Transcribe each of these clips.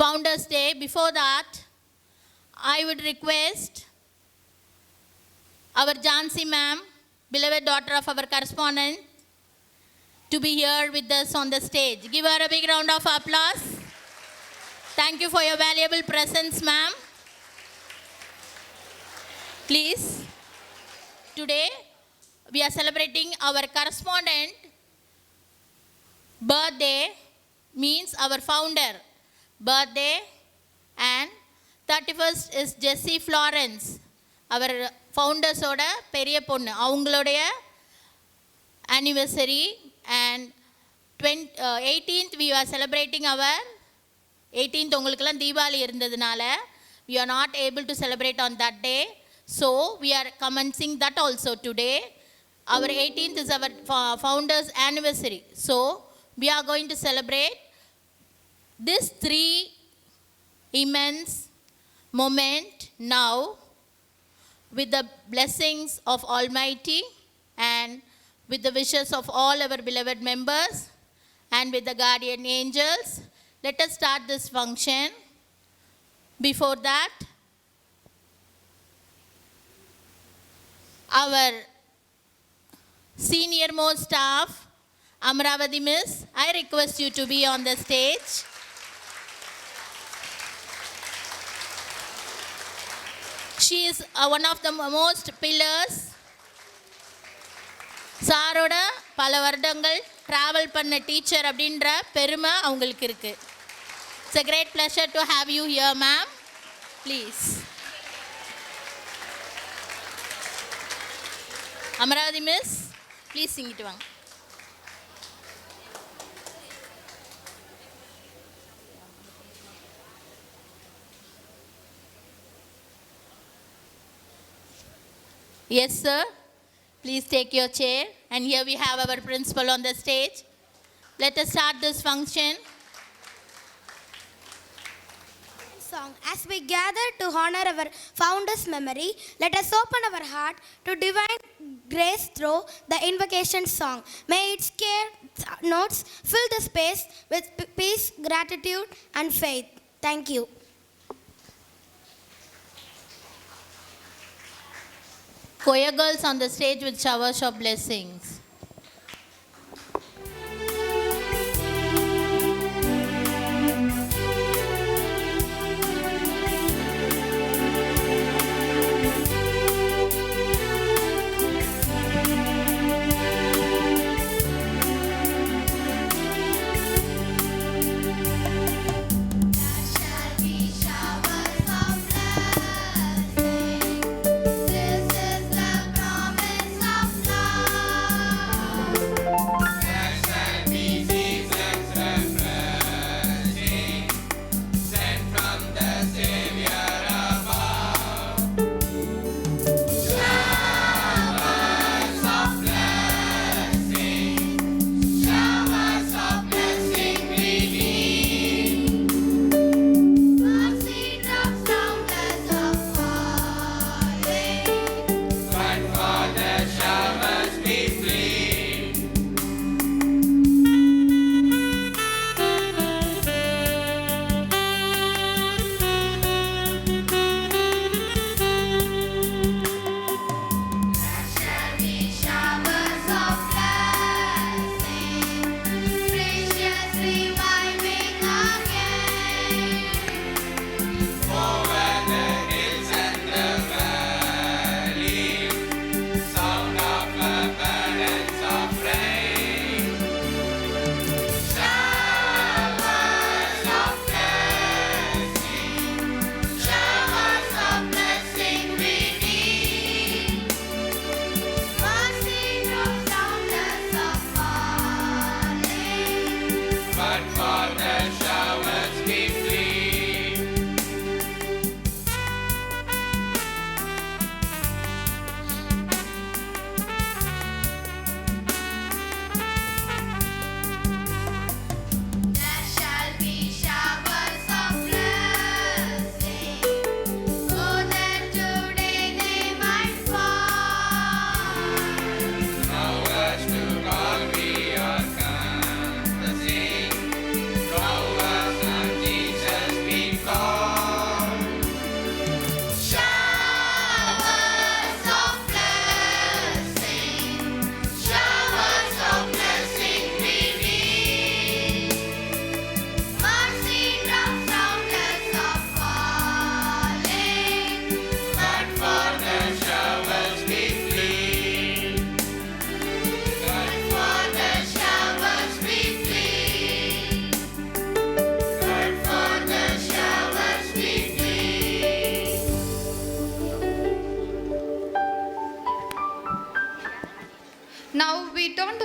Founders Day. Before that, I would request our Jansi ma'am, beloved daughter of our correspondent, to be here with us on the stage. Give her a big round of applause. Thank you for your valuable presence, ma'am. Please, today we are celebrating our correspondent birthday, means our founder birthday, and 31st is Jessie Florence, our founders oda periya ponnu, avungalode anniversary, and 18th we are celebrating our 18th ungalukku Deepavali irundadunala we are not able to celebrate on that day, so we are commencing that also today. Our 18th is our founders anniversary, so we are going to celebrate this 3 immense moment now with the blessings of Almighty and with the wishes of all our beloved members and with the guardian angels. Let us start this function. Before that, our senior most staff, Amravati Miss, I request you to be on the stage. She is one of the most pillars. சாரோட பல வருடங்கள் travel பண்ண teacher அப்படின்ற பெருமை அவங்களுக்கு இருக்கு. It's a great pleasure to have you here, ma'am. Please. Amravati Miss, please sing it வாங்க. Yes, sir. Please take your chair. And here we have our principal on the stage. Let us start this function. Song. As we gather to honor our founder's memory, let us open our heart to divine grace through the invocation song. May its care notes fill the space with peace, gratitude, and faith. Thank you. Choir girls on the stage with showers of blessings. This is the promise of love.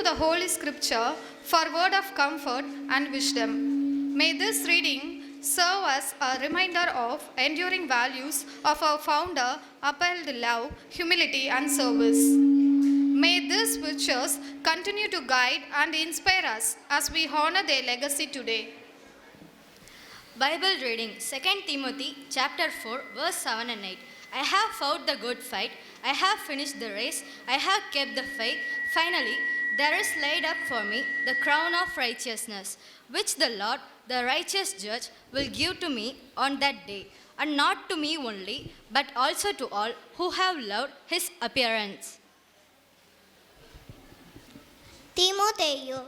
the Holy Scripture for word of comfort and wisdom. May this reading serve as a reminder of enduring values of our founder upheld love, humility and service. May these virtues continue to guide and inspire us as we honor their legacy today. Bible reading 2 Timothy chapter 4 verse 7 and 8. I have fought the good fight, I have finished the race, I have kept the faith. Finally, there is laid up for me the crown of righteousness, which the Lord, the righteous judge, will give to me on that day, and not to me only, but also to all who have loved his appearance. தீமோத்தேயு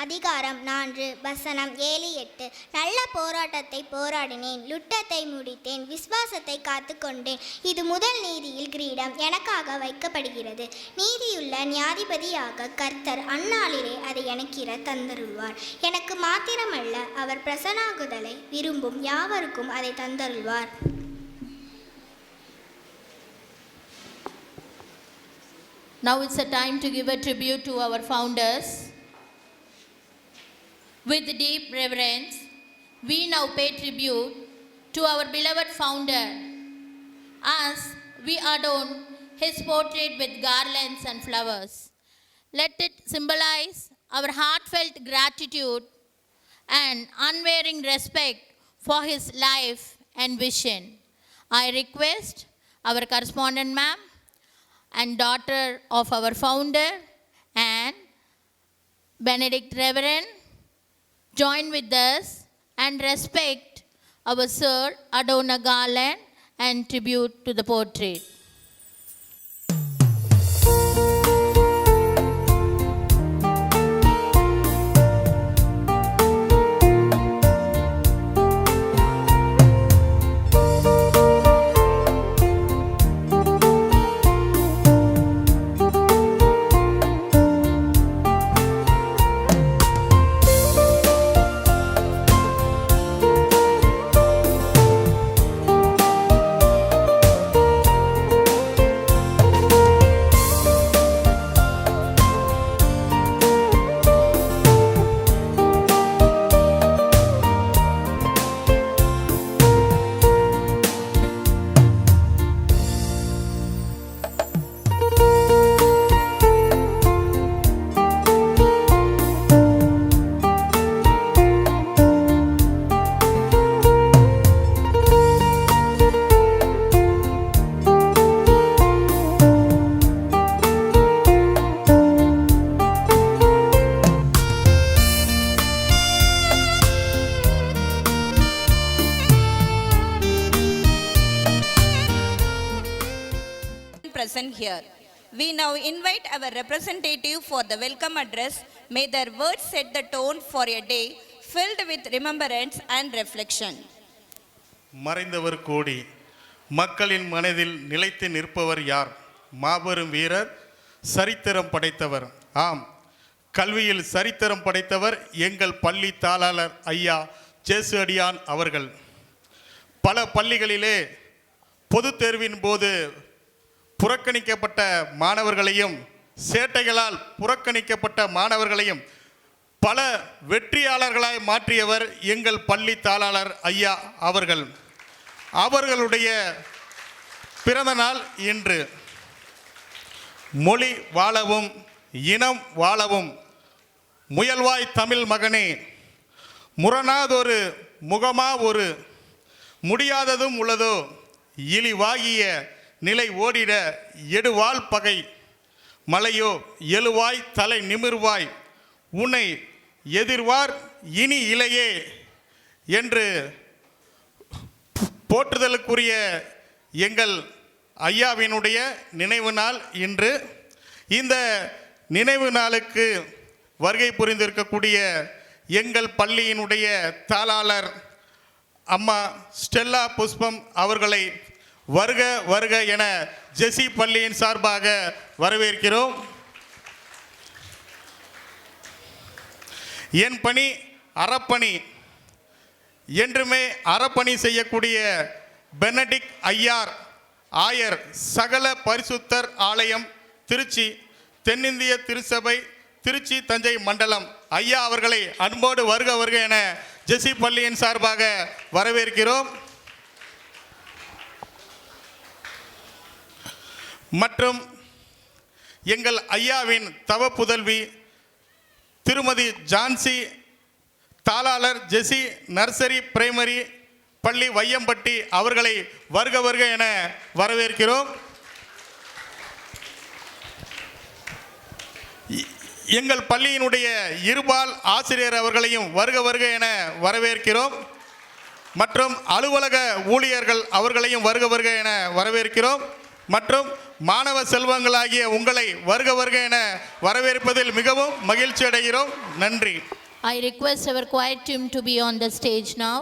அதிகாரம் 4 வசனம் 7-8. நல்ல போராட்டத்தை போராடினேன், யுத்தத்தை முடித்தேன், விசுவாசத்தை காத்துக்கொண்டேன். இது முதல் நீதியில் கிரீடம் எனக்காக வைக்கப்படுகிறது. நீதியுள்ள நியாயாதிபதியாக கர்த்தர் அந்நாளிலே அதை எனக்கிற தந்தருள்வார். எனக்கு மாத்திரமல்ல, அவர் பிரசன்னாகுதலை விரும்பும் யாவருக்கும் அதை தந்தருள்வார். Now it's a time to give a tribute to our founders. With deep reverence, we now pay tribute to our beloved founder as we adorn his portrait with garlands and flowers. Let it symbolize our heartfelt gratitude and unwavering respect for his life and vision. I request our correspondent ma'am and daughter of our founder and Benedict Reverend join with us and respect our Sir adorn a garland and tribute to the portrait. Present here. We now invite our representative for the welcome address. May their words set the tone for a day filled with remembrance and reflection. மறைந்தவர் கோடி, மக்களின் மனதில் நிலைத்து நிற்பவர் யார்? மாபெரும் வீரர், சரித்திரம் படைத்தவர். ஆம், கல்வியில் சரித்திரம் படைத்தவர் எங்கள் பள்ளி தாளாளர் ஐயா ஜேசு அடியான் அவர்கள். பல பள்ளிகளிலே பொதுத் தேர்வின் போது புறக்கணிக்கப்பட்ட மாணவர்களையும், சேட்டைகளால் புறக்கணிக்கப்பட்ட மாணவர்களையும் பல வெற்றியாளர்களாய் மாற்றியவர் எங்கள் பள்ளி தாளாளர் ஐயா அவர்கள். அவர்களுடைய பிறந்த நாள் இன்று. மொழி வாழவும் இனம் வாழவும் முயல்வாய் தமிழ் மகனே, முரணாதொரு முகமா ஒரு முடியாததும் உள்ளதோ, இழிவாகிய நிலை ஓடிட எடுவாள் பகை மலையோ எழுவாய் தலை நிமிர்வாய் உன்னை எதிர்வார் இனி இலையே என்று போற்றுதலுக்குரிய எங்கள் ஐயாவினுடைய நினைவு நாள் இன்று. இந்த நினைவு நாளுக்கு வருகை புரிந்திருக்கக்கூடிய எங்கள் பள்ளியினுடைய தாளாளர் அம்மா ஸ்டெல்லா புஷ்பம் அவர்களை வருக வருக என ஜெசி பள்ளியின் சார்பாக வரவேற்கிறோம். என் பணி அறப்பணி, என்றுமே அறப்பணி செய்யக்கூடிய பெனடிக்ட் ஐயார் ஆயர், சகல பரிசுத்தர் ஆலயம், திருச்சி, தென்னிந்திய திருச்சபை, திருச்சி தஞ்சை மண்டலம் ஐயா அவர்களை அன்போடு வருக வருக என ஜெசி பள்ளியின் சார்பாக வரவேற்கிறோம். மற்றும் எங்கள் ஐயாவின் தவ புதல்வி திருமதி ஜான்சி, தாளாளர் ஜெசி நர்சரி பிரைமரி பள்ளி வையம்பட்டி அவர்களை வருக வருக என வரவேற்கிறோம். எங்கள் பள்ளியினுடைய இருபால் ஆசிரியர் அவர்களையும் வருக வருக என வரவேற்கிறோம். மற்றும் அலுவலக ஊழியர்கள் அவர்களையும் வருக வருக என வரவேற்கிறோம். மற்றும் மாணவ செல்வங்களாகிய உங்களை வருக வருக என வரவேற்பதில் மிகவும் மகிழ்ச்சி அடைகிறோம். நன்றி. I request our choir team to be on the stage now.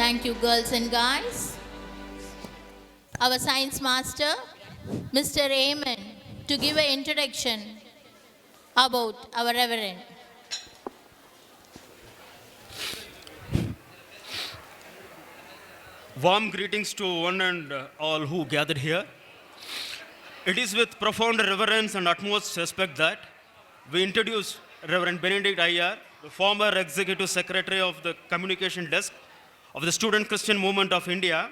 Thank you, girls and guys. Our science master, Mr. Raymond, to give an introduction about our reverend. Warm greetings to one and all who gathered here. It is with profound reverence and utmost respect that we introduce Reverend Benedict Iyer, the former Executive Secretary of the Communication Desk of the Student Christian Movement of India,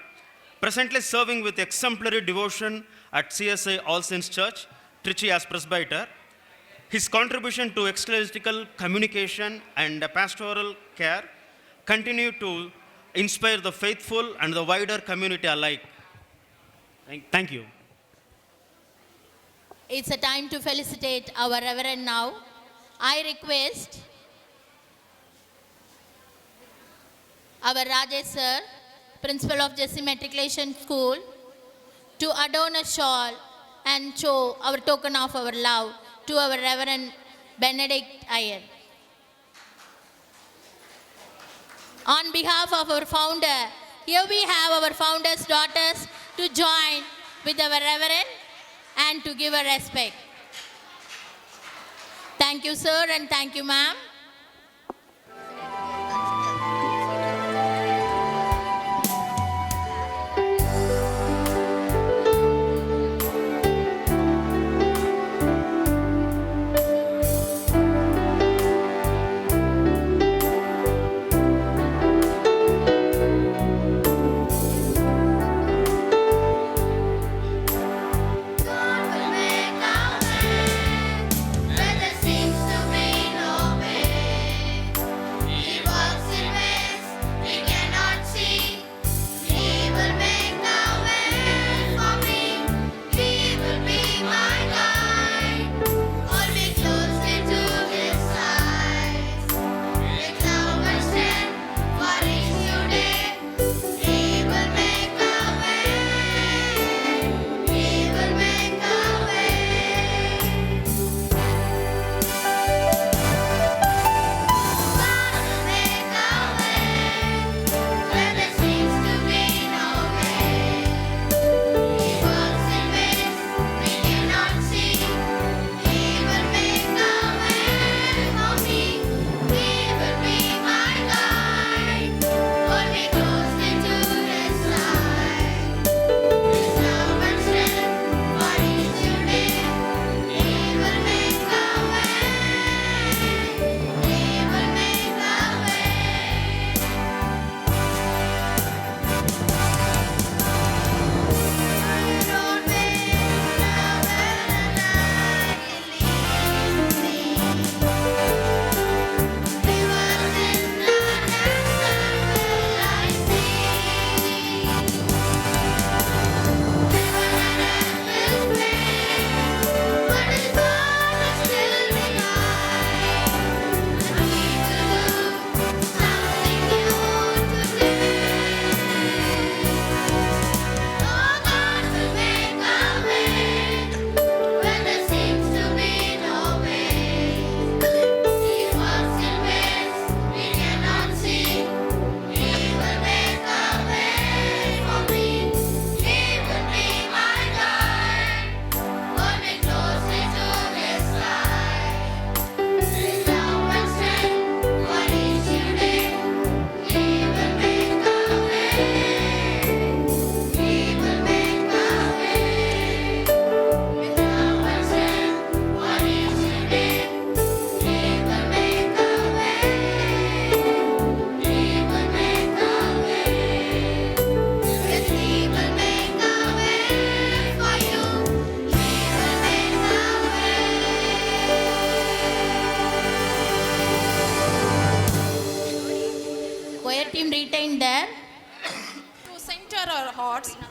presently serving with exemplary devotion at CSI All Saints Church, Trichy as Presbyter. His contribution to ecclesiastical communication and pastoral care continue to inspire the faithful and the wider community alike. Thank you. It's a time to felicitate our Reverend now. I request our Rajesh sir, Principal of Jesse Matriculation School, to adorn a shawl and show our token of our love to our Reverend Benedict Iyer. On behalf of our founder, here we have our founder's daughters to join with our Reverend and to give a respect. Thank you, sir, and thank you, ma'am.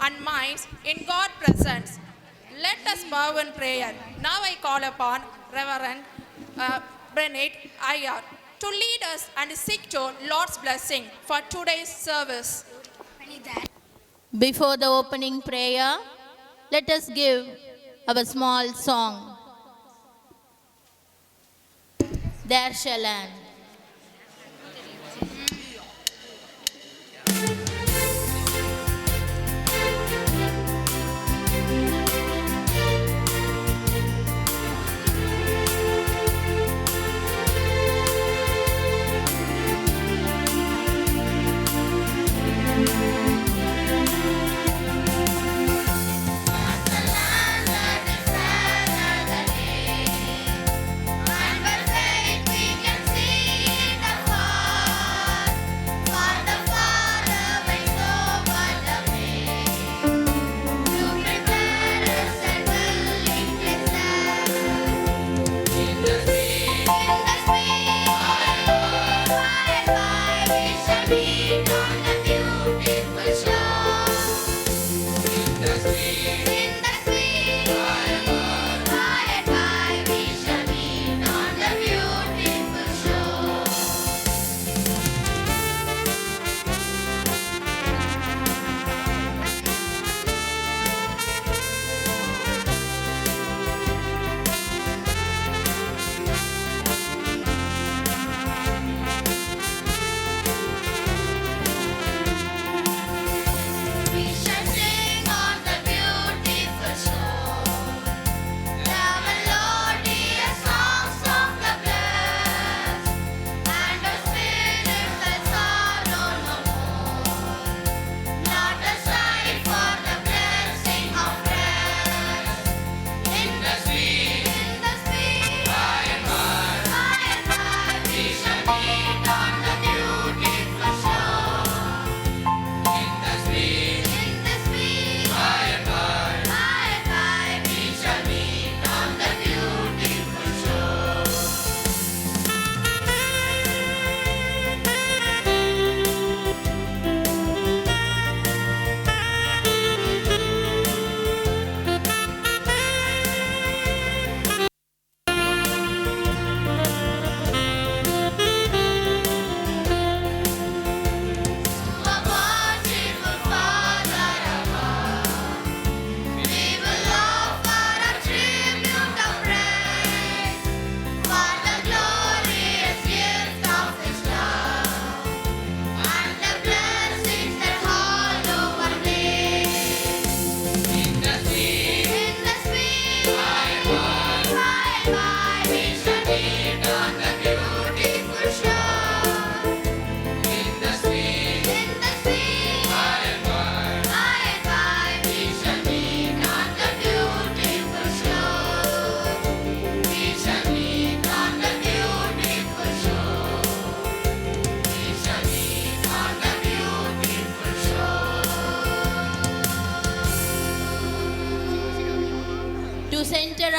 and minds in God's presence. Let us bow in prayer. Now I call upon Reverend Benedict Iyer to lead us and seek to Lord's blessing for today's service. Before the opening prayer, let us give our small song. There shall land.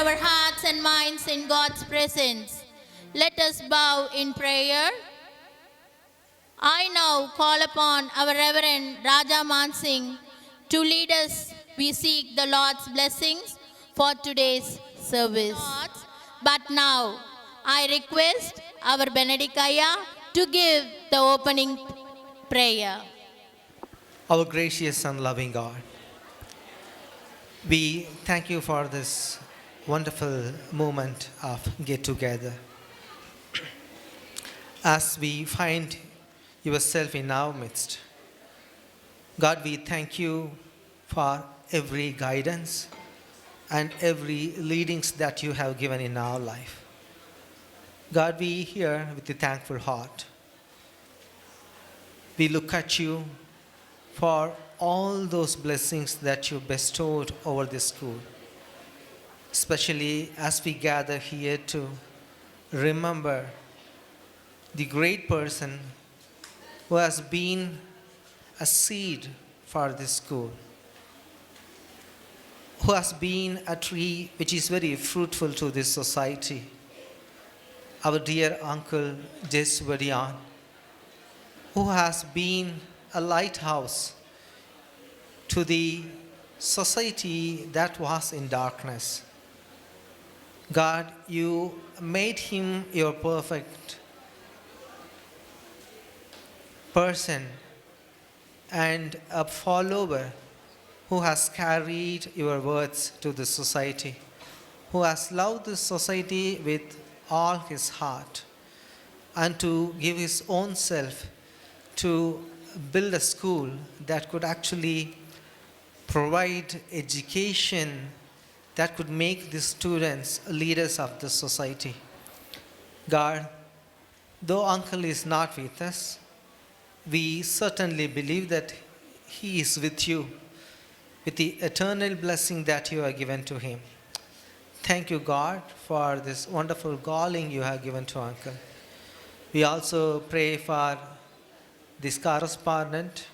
our hearts and minds in God's presence. Let us bow in prayer. I now call upon our Reverend Raja Mansingh to lead us. We seek the Lord's blessings for today's service. But now, I request our Benedicaya to give the opening prayer. Our gracious and loving God, we thank you for this wonderful moment of get together. As we find yourself in our midst, God, we thank you for every guidance and every leadings that you have given in our life. God, we hear with a thankful heart. We look at you for all those blessings that you bestowed over this school, especially as we gather here to remember the great person who has been a seed for this school, who has been a tree which is very fruitful to this society. Our dear Uncle Jess Vadian, who has been a lighthouse to the society that was in darkness. God, you made him your perfect person and a follower who has carried your words to the society, who has loved the society with all his heart, and to give his own self to build a school that could actually provide education that could make the students leaders of the society. God, though Uncle is not with us, we certainly believe that he is with you, with the eternal blessing that you have given to him. Thank you, God, for this wonderful calling you have given to Uncle. We also pray for this correspondent,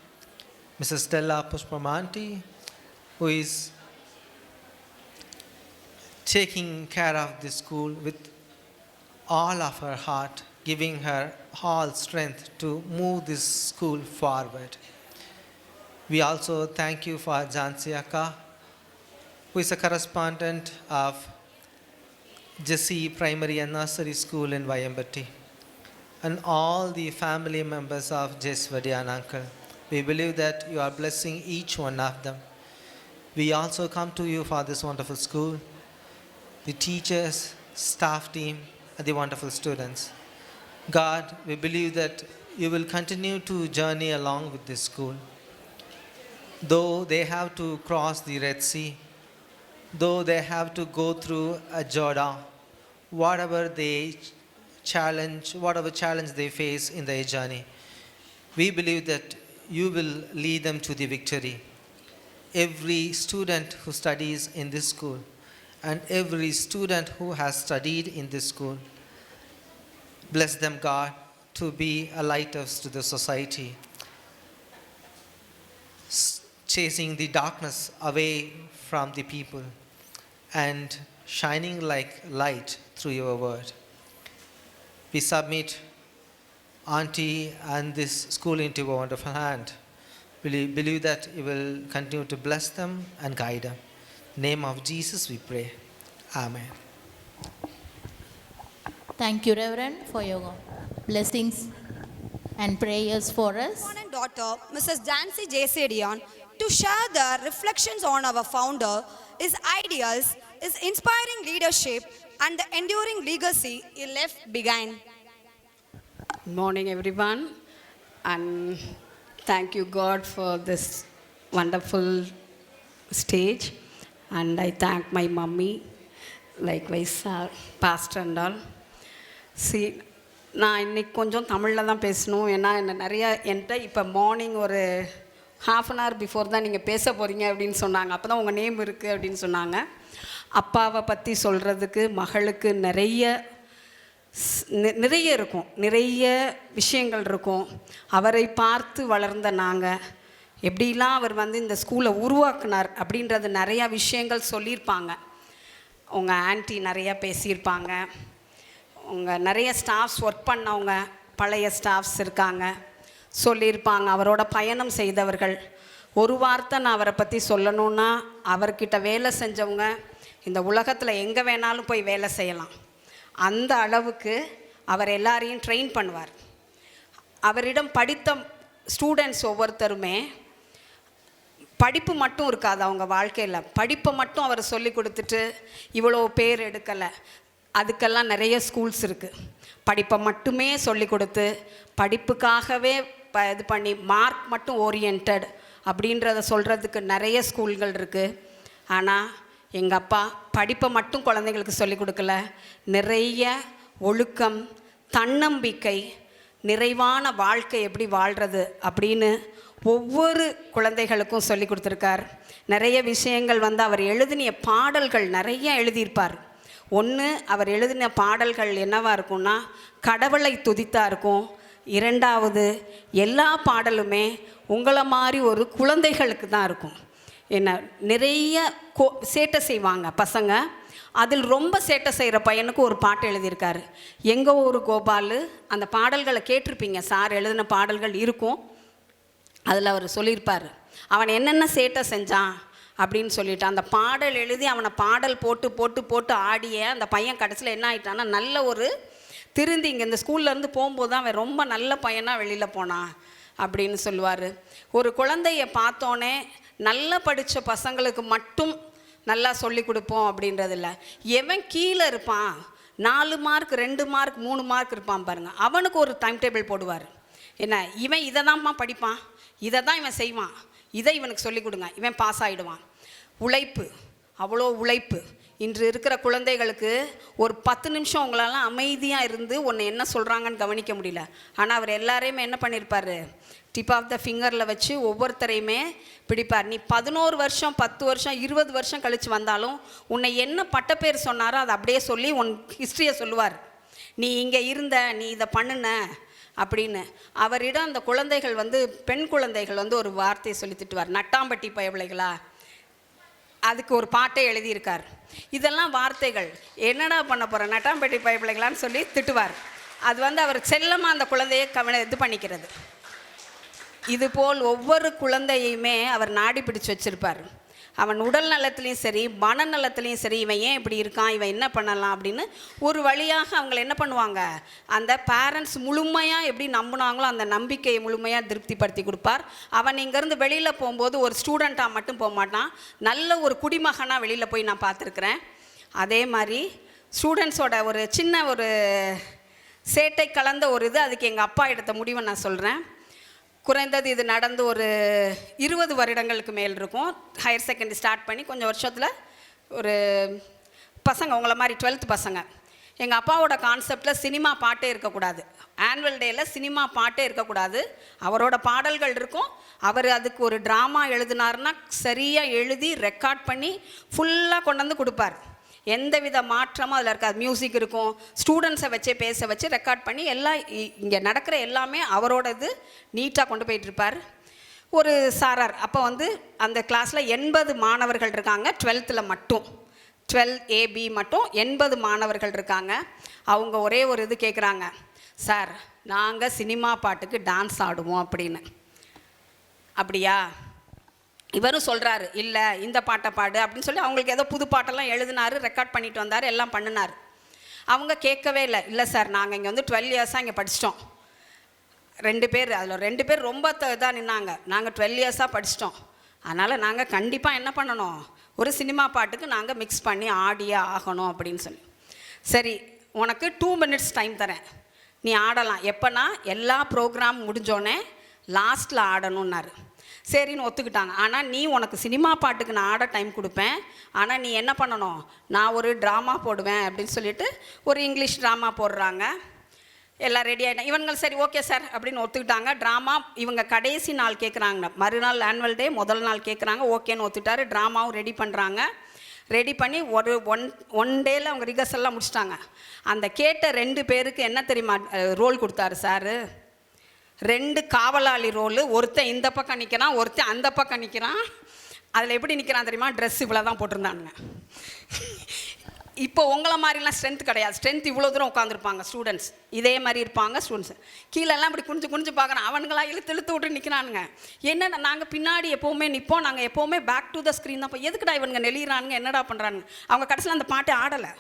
Mrs. Stella Pushpamanti, who is taking care of the school with all of her heart, giving her all strength to move this school forward. We also thank you for Jansi Akka, who is a correspondent of Jesse Primary and Nursery School in Vayambatti, and all the family members of Jess Vadian Uncle. We believe that you are blessing each one of them. We also come to you for this wonderful school, the teachers, staff team, and the wonderful students. God, we believe that you will continue to journey along with this school. Though they have to cross the Red Sea, though they have to go through a Jordan, whatever challenge they face in their journey, we believe that you will lead them to the victory. Every student who studies in this school and every student who has studied in this school, bless them, God, to be a lighthouse to the society, chasing the darkness away from the people and shining like light through your word. We submit Auntie and this school into your wonderful hand. We believe that you will continue to bless them and guide them. In the name of Jesus we pray. Amen. Thank you, Reverend, for your blessings and prayers for us. Son and daughter, Mrs. Jancy J. Sedion, to share their reflections on our founder, his ideals, his inspiring leadership, and the enduring legacy he left behind. Good morning, everyone, and thank you, God, for this wonderful stage. And I thank my mummy, likewise, pastor and all. See, நான் இன்னைக்கு கொஞ்சம் தமிழில் தான் பேசணும். ஏன்னா நிறையா என்கிட்ட இப்போ மார்னிங் ஒரு ½ பிஃபோர் தான் நீங்கள் பேச போகிறீங்க அப்படின்னு சொன்னாங்க. அப்போ தான் உங்கள் நேம் இருக்குது அப்படின்னு சொன்னாங்க. அப்பாவை பற்றி சொல்கிறதுக்கு மகளுக்கு நிறைய இருக்கும், நிறைய விஷயங்கள் இருக்கும். அவரை பார்த்து வளர்ந்த நாங்கள் எப்படிலாம் அவர் வந்து இந்த ஸ்கூலை உருவாக்குனார் அப்படின்றது நிறையா விஷயங்கள் சொல்லியிருப்பாங்க. உங்கள் ஆன்ட்டி நிறைய பேசியிருப்பாங்க. உங்கள் நிறைய ஸ்டாஃப்ஸ் ஒர்க் பண்ணவங்க, பழைய ஸ்டாஃப்ஸ் இருக்காங்க, சொல்லியிருப்பாங்க. அவரோட பயணம் செய்தவர்கள். ஒரு வார்த்தை நான் அவரை பற்றி சொல்லணுன்னா, அவர்கிட்ட வேலை செஞ்சவங்க இந்த உலகத்தில் எங்கே வேணாலும் போய் வேலை செய்யலாம். அந்த அளவுக்கு அவர் எல்லாரையும் ட்ரெயின் பண்ணுவார். அவரிடம் படித்த ஸ்டூடெண்ட்ஸ் ஒவ்வொருத்தருமே படிப்பு மட்டும் இருக்காது அவங்க வாழ்க்கையில். படிப்பை மட்டும் அவர் சொல்லி கொடுத்துட்டு இவ்வளோ பேர் எடுக்கலை. அதுக்கெல்லாம் நிறைய ஸ்கூல்ஸ் இருக்குது. படிப்பை மட்டுமே சொல்லி கொடுத்து படிப்புக்காகவே இது பண்ணி மார்க் மட்டும் ஓரியன்ட் அப்படின்றத சொல்கிறதுக்கு நிறைய ஸ்கூல்கள் இருக்குது. ஆனால் எங்கள் அப்பா படிப்பை மட்டும் குழந்தைங்களுக்கு சொல்லிக் கொடுக்கல, நிறைய ஒழுக்கம், தன்னம்பிக்கை, நிறைவான வாழ்க்கை எப்படி வாழ்கிறது அப்படின்னு ஒவ்வொரு குழந்தைகளுக்கும் சொல்லி கொடுத்துருக்கார். நிறைய விஷயங்கள் அவர் எழுதின பாடல்கள் நிறைய எழுதியிருப்பார். ஒன்று, அவர் எழுதின பாடல்கள் என்னவாக இருக்கும்னா கடவுளை துதித்தா இருக்கும். இரண்டாவது, எல்லா பாடலுமே உங்களை மாதிரி ஒரு குழந்தைகளுக்கு தான் இருக்கும். என்ன நிறைய சேட்டை செய்வாங்க பசங்க. அதில் ரொம்ப சேட்டை செய்கிற பையனுக்கு ஒரு பாட்டு எழுதியிருக்காரு, எங்கள் ஊர் கோபால். அந்த பாடல்களை கேட்டிருப்பீங்க, சார் எழுதின பாடல்கள் இருக்கும். அதில் அவர் சொல்லியிருப்பார் அவன் என்னென்ன சேட்டை செஞ்சான் அப்படின்னு சொல்லிட்டு. அந்த பாடல் எழுதி அவனை பாடல் போட்டு போட்டு போட்டு ஆடிய அந்த பையன் கடைசியில் என்ன ஆகிட்டான்னா நல்ல ஒரு திருந்தி இங்கே இந்த ஸ்கூல்லேருந்து போகும்போது தான் அவன் ரொம்ப நல்ல பையனாக வெளியில் போனான் அப்படின்னு சொல்லுவார். ஒரு குழந்தைய பார்த்தோன்னே நல்லா படித்த பசங்களுக்கு மட்டும் நல்லா சொல்லி கொடுப்போம் அப்படின்றதில்ல. எவன் கீழே இருப்பான், 4 மார்க் 2 மார்க் 3 மார்க் இருப்பான் பாருங்கள், அவனுக்கு ஒரு டைம் டேபிள் போடுவார். என்ன, இவன் இதை தான்மா படிப்பான், இதை தான் இவன் செய்வான், இதை இவனுக்கு சொல்லிக் கொடுங்க, இவன் பாஸ் ஆகிடுவான். உழைப்பு, அவ்வளோ உழைப்பு. இன்று இருக்கிற குழந்தைகளுக்கு ஒரு 10 நிமிஷம் உங்களால் அமைதியாக இருந்து ஒன்று என்ன சொல்கிறாங்கன்னு கவனிக்க முடியல. ஆனால் அவர் எல்லாரையுமே என்ன பண்ணியிருப்பார், டிப் ஆஃப் த ஃபிங்கரில் வச்சு ஒவ்வொருத்தரையுமே பிடிப்பார். நீ 11 வருஷம் 10 வருஷம் 20 வருஷம் கழித்து வந்தாலும் உன்னை என்ன பட்டப்பேர் சொன்னாரோ அதை அப்படியே சொல்லி உன் ஹிஸ்ட்ரியை சொல்லுவார். நீ இங்கே இருந்த, நீ இதை பண்ணுன அப்படின்னு. அவரிடம் அந்த குழந்தைகள் பெண் குழந்தைகள் ஒரு வார்த்தையை சொல்லி திட்டுவார், நட்டாம்பட்டி பயவிளைகளா. அதுக்கு ஒரு பாட்டை எழுதியிருக்கார். இதெல்லாம் வார்த்தைகள். என்னடா பண்ண போகிற நட்டாம்பட்டி பயப்பிள்ளைகளான்னு சொல்லி திட்டுவார். அது அவர் செல்லமாக அந்த குழந்தையை இது பண்ணிக்கிறது. இதுபோல் ஒவ்வொரு குழந்தையுமே அவர் நாடி பிடிச்சு வச்சுருப்பார். அவன் உடல் நலத்துலேயும் சரி மனநலத்துலேயும் சரி, இவன் ஏன் இப்படி இருக்கான், இவன் என்ன பண்ணலாம் அப்படின்னு ஒரு வழியாக அவங்கள என்ன பண்ணுவாங்க, அந்த பேரண்ட்ஸ் முழுமையாக எப்படி நம்பினாங்களோ அந்த நம்பிக்கையை முழுமையாக திருப்திப்படுத்தி கொடுப்பார். அவன் இங்கேருந்து வெளியில் போகும்போது ஒரு ஸ்டூடெண்ட்டாக மட்டும் போக மாட்டான், நல்ல ஒரு குடிமகனாக வெளியில் போய் நான் பார்த்துருக்குறேன். அதே மாதிரி ஸ்டூடெண்ட்ஸோட ஒரு சின்ன ஒரு சேட்டை கலந்த ஒரு இது, அதுக்கு எங்கள் அப்பா எடுத்த முடிவை நான் சொல்கிறேன். குறைந்தது இது நடந்து ஒரு 20 வருடங்களுக்கு மேல் இருக்கும். ஹையர் செகண்டரி ஸ்டார்ட் பண்ணி கொஞ்சம் வருஷத்தில் ஒரு பசங்க உங்களை மாதிரி 12th பசங்க, எங்கள் அப்பாவோட கான்செப்டில் சினிமா பாட்டே இருக்கக்கூடாது, ஆனுவல் டேயில் சினிமா பாட்டே இருக்கக்கூடாது, அவரோட பாடல்கள் இருக்கும். அவர் அதுக்கு ஒரு ட்ராமா எழுதினார்னா சரியாக எழுதி ரெக்கார்ட் பண்ணி ஃபுல்லாக கொண்டு வந்து கொடுப்பார். எந்த வித மாற்றமும் அதில் இருக்காது. மியூசிக் இருக்கும், ஸ்டூடெண்ட்ஸை வச்சே பேச வச்சு ரெக்கார்ட் பண்ணி எல்லாம் இங்கே நடக்கிற எல்லாமே அவரோட இது நீட்டாக கொண்டு போயிட்டுருப்பார். ஒரு சாரார் அப்போ அந்த கிளாஸில் 80 மாணவர்கள் இருக்காங்க. 12th மட்டும் 12AB மட்டும் 80 மாணவர்கள் இருக்காங்க. அவங்க ஒரே ஒரு இது கேட்குறாங்க, சார் நாங்கள் சினிமா பாட்டுக்கு டான்ஸ் ஆடுவோம் அப்படின்னு. அப்படியா? இவரும் சொல்கிறாரு, இல்லை இந்த பாட்டை பாடு அப்படின்னு சொல்லி அவங்களுக்கு ஏதோ புது பாட்டெல்லாம் எழுதினார், ரெக்கார்ட் பண்ணிட்டு வந்தார், எல்லாம் பண்ணினார். அவங்க கேட்கவே இல்லை. இல்லை சார், நாங்கள் இங்கே 12 இயர்ஸாக இங்கே படிச்சிட்டோம். 2 பேர், அதில் 2 பேர் ரொம்ப இதாக நின்னாங்க, நாங்கள் 12 இயர்ஸாக படிச்சிட்டோம், அதனால் நாங்கள் கண்டிப்பாக என்ன பண்ணணும், ஒரு சினிமா பாட்டுக்கு நாங்கள் மிக்ஸ் பண்ணி ஆடியே ஆகணும் அப்படின்னு சொல்லி. சரி, உனக்கு 2 minutes டைம் தரேன், நீ ஆடலாம். எப்போனா எல்லா ப்ரோக்ராம் முடிஞ்சோடனே லாஸ்ட்டில் ஆடணுன்னாரு. சரின்னு ஒத்துக்கிட்டாங்க. ஆனால் நீ உனக்கு சினிமா பாட்டுக்கு நான் ஆட டைம் கொடுப்பேன், ஆனால் நீ என்ன பண்ணணும், நான் ஒரு ட்ராமா போடுவேன் அப்படின்னு சொல்லிட்டு ஒரு இங்கிலீஷ் ட்ராமா போடுறாங்க. எல்லாம் ரெடி ஆகிட்டாங்க. இவங்க சரி ஓகே சார் அப்படின்னு ஒத்துக்கிட்டாங்க. ட்ராமா இவங்க கடைசி நாள் கேட்குறாங்க, மறுநாள் ஆனுவல் டே முதல் நாள் கேட்குறாங்க. ஓகேன்னு ஒத்துட்டாரு. ட்ராமாவும் ரெடி பண்ணுறாங்க. ரெடி பண்ணி ஒரு ஒன் டேயில் அவங்க ரிகர்சல்லாம் முடிச்சிட்டாங்க. அந்த கேட்ட 2 பேருக்கு என்ன தெரியுமா ரோல் கொடுத்தாரு சார், 2 காவலாளி ரோலு. ஒருத்தன் இந்த பக்கம் நிற்கிறான், ஒருத்தன் அந்த பக்கம் நிற்கிறான். அதில் எப்படி நிற்கிறான் தெரியுமா, ட்ரெஸ் இவ்வளோ தான் போட்டிருந்தானுங்க. இப்போ உங்களை மாதிரிலாம் ஸ்ட்ரென்த் கிடையாது. ஸ்ட்ரென்த் இவ்வளோ தூரம் உட்காந்துருப்பாங்க ஸ்டூடெண்ட்ஸ், இதே மாதிரி இருப்பாங்க ஸ்டூடெண்ட்ஸ். கீழெல்லாம் இப்படி குனிஞ்சு பார்க்குறேன், அவனுங்களாம் இழுத்து விட்டு நிற்கிறானுங்க. என்னடா நாங்கள் பின்னாடி எப்போவுமே நிற்போம், நாங்கள் எப்போவுமே பேக் டு த ஸ்க்ரீன் தான். இப்போ எதுக்குடா இவனுங்க நெளிகிறானுங்க, என்னடா பண்ணுறானுங்க? அவங்க கடைசியில் அந்த பாட்டை ஆடலை,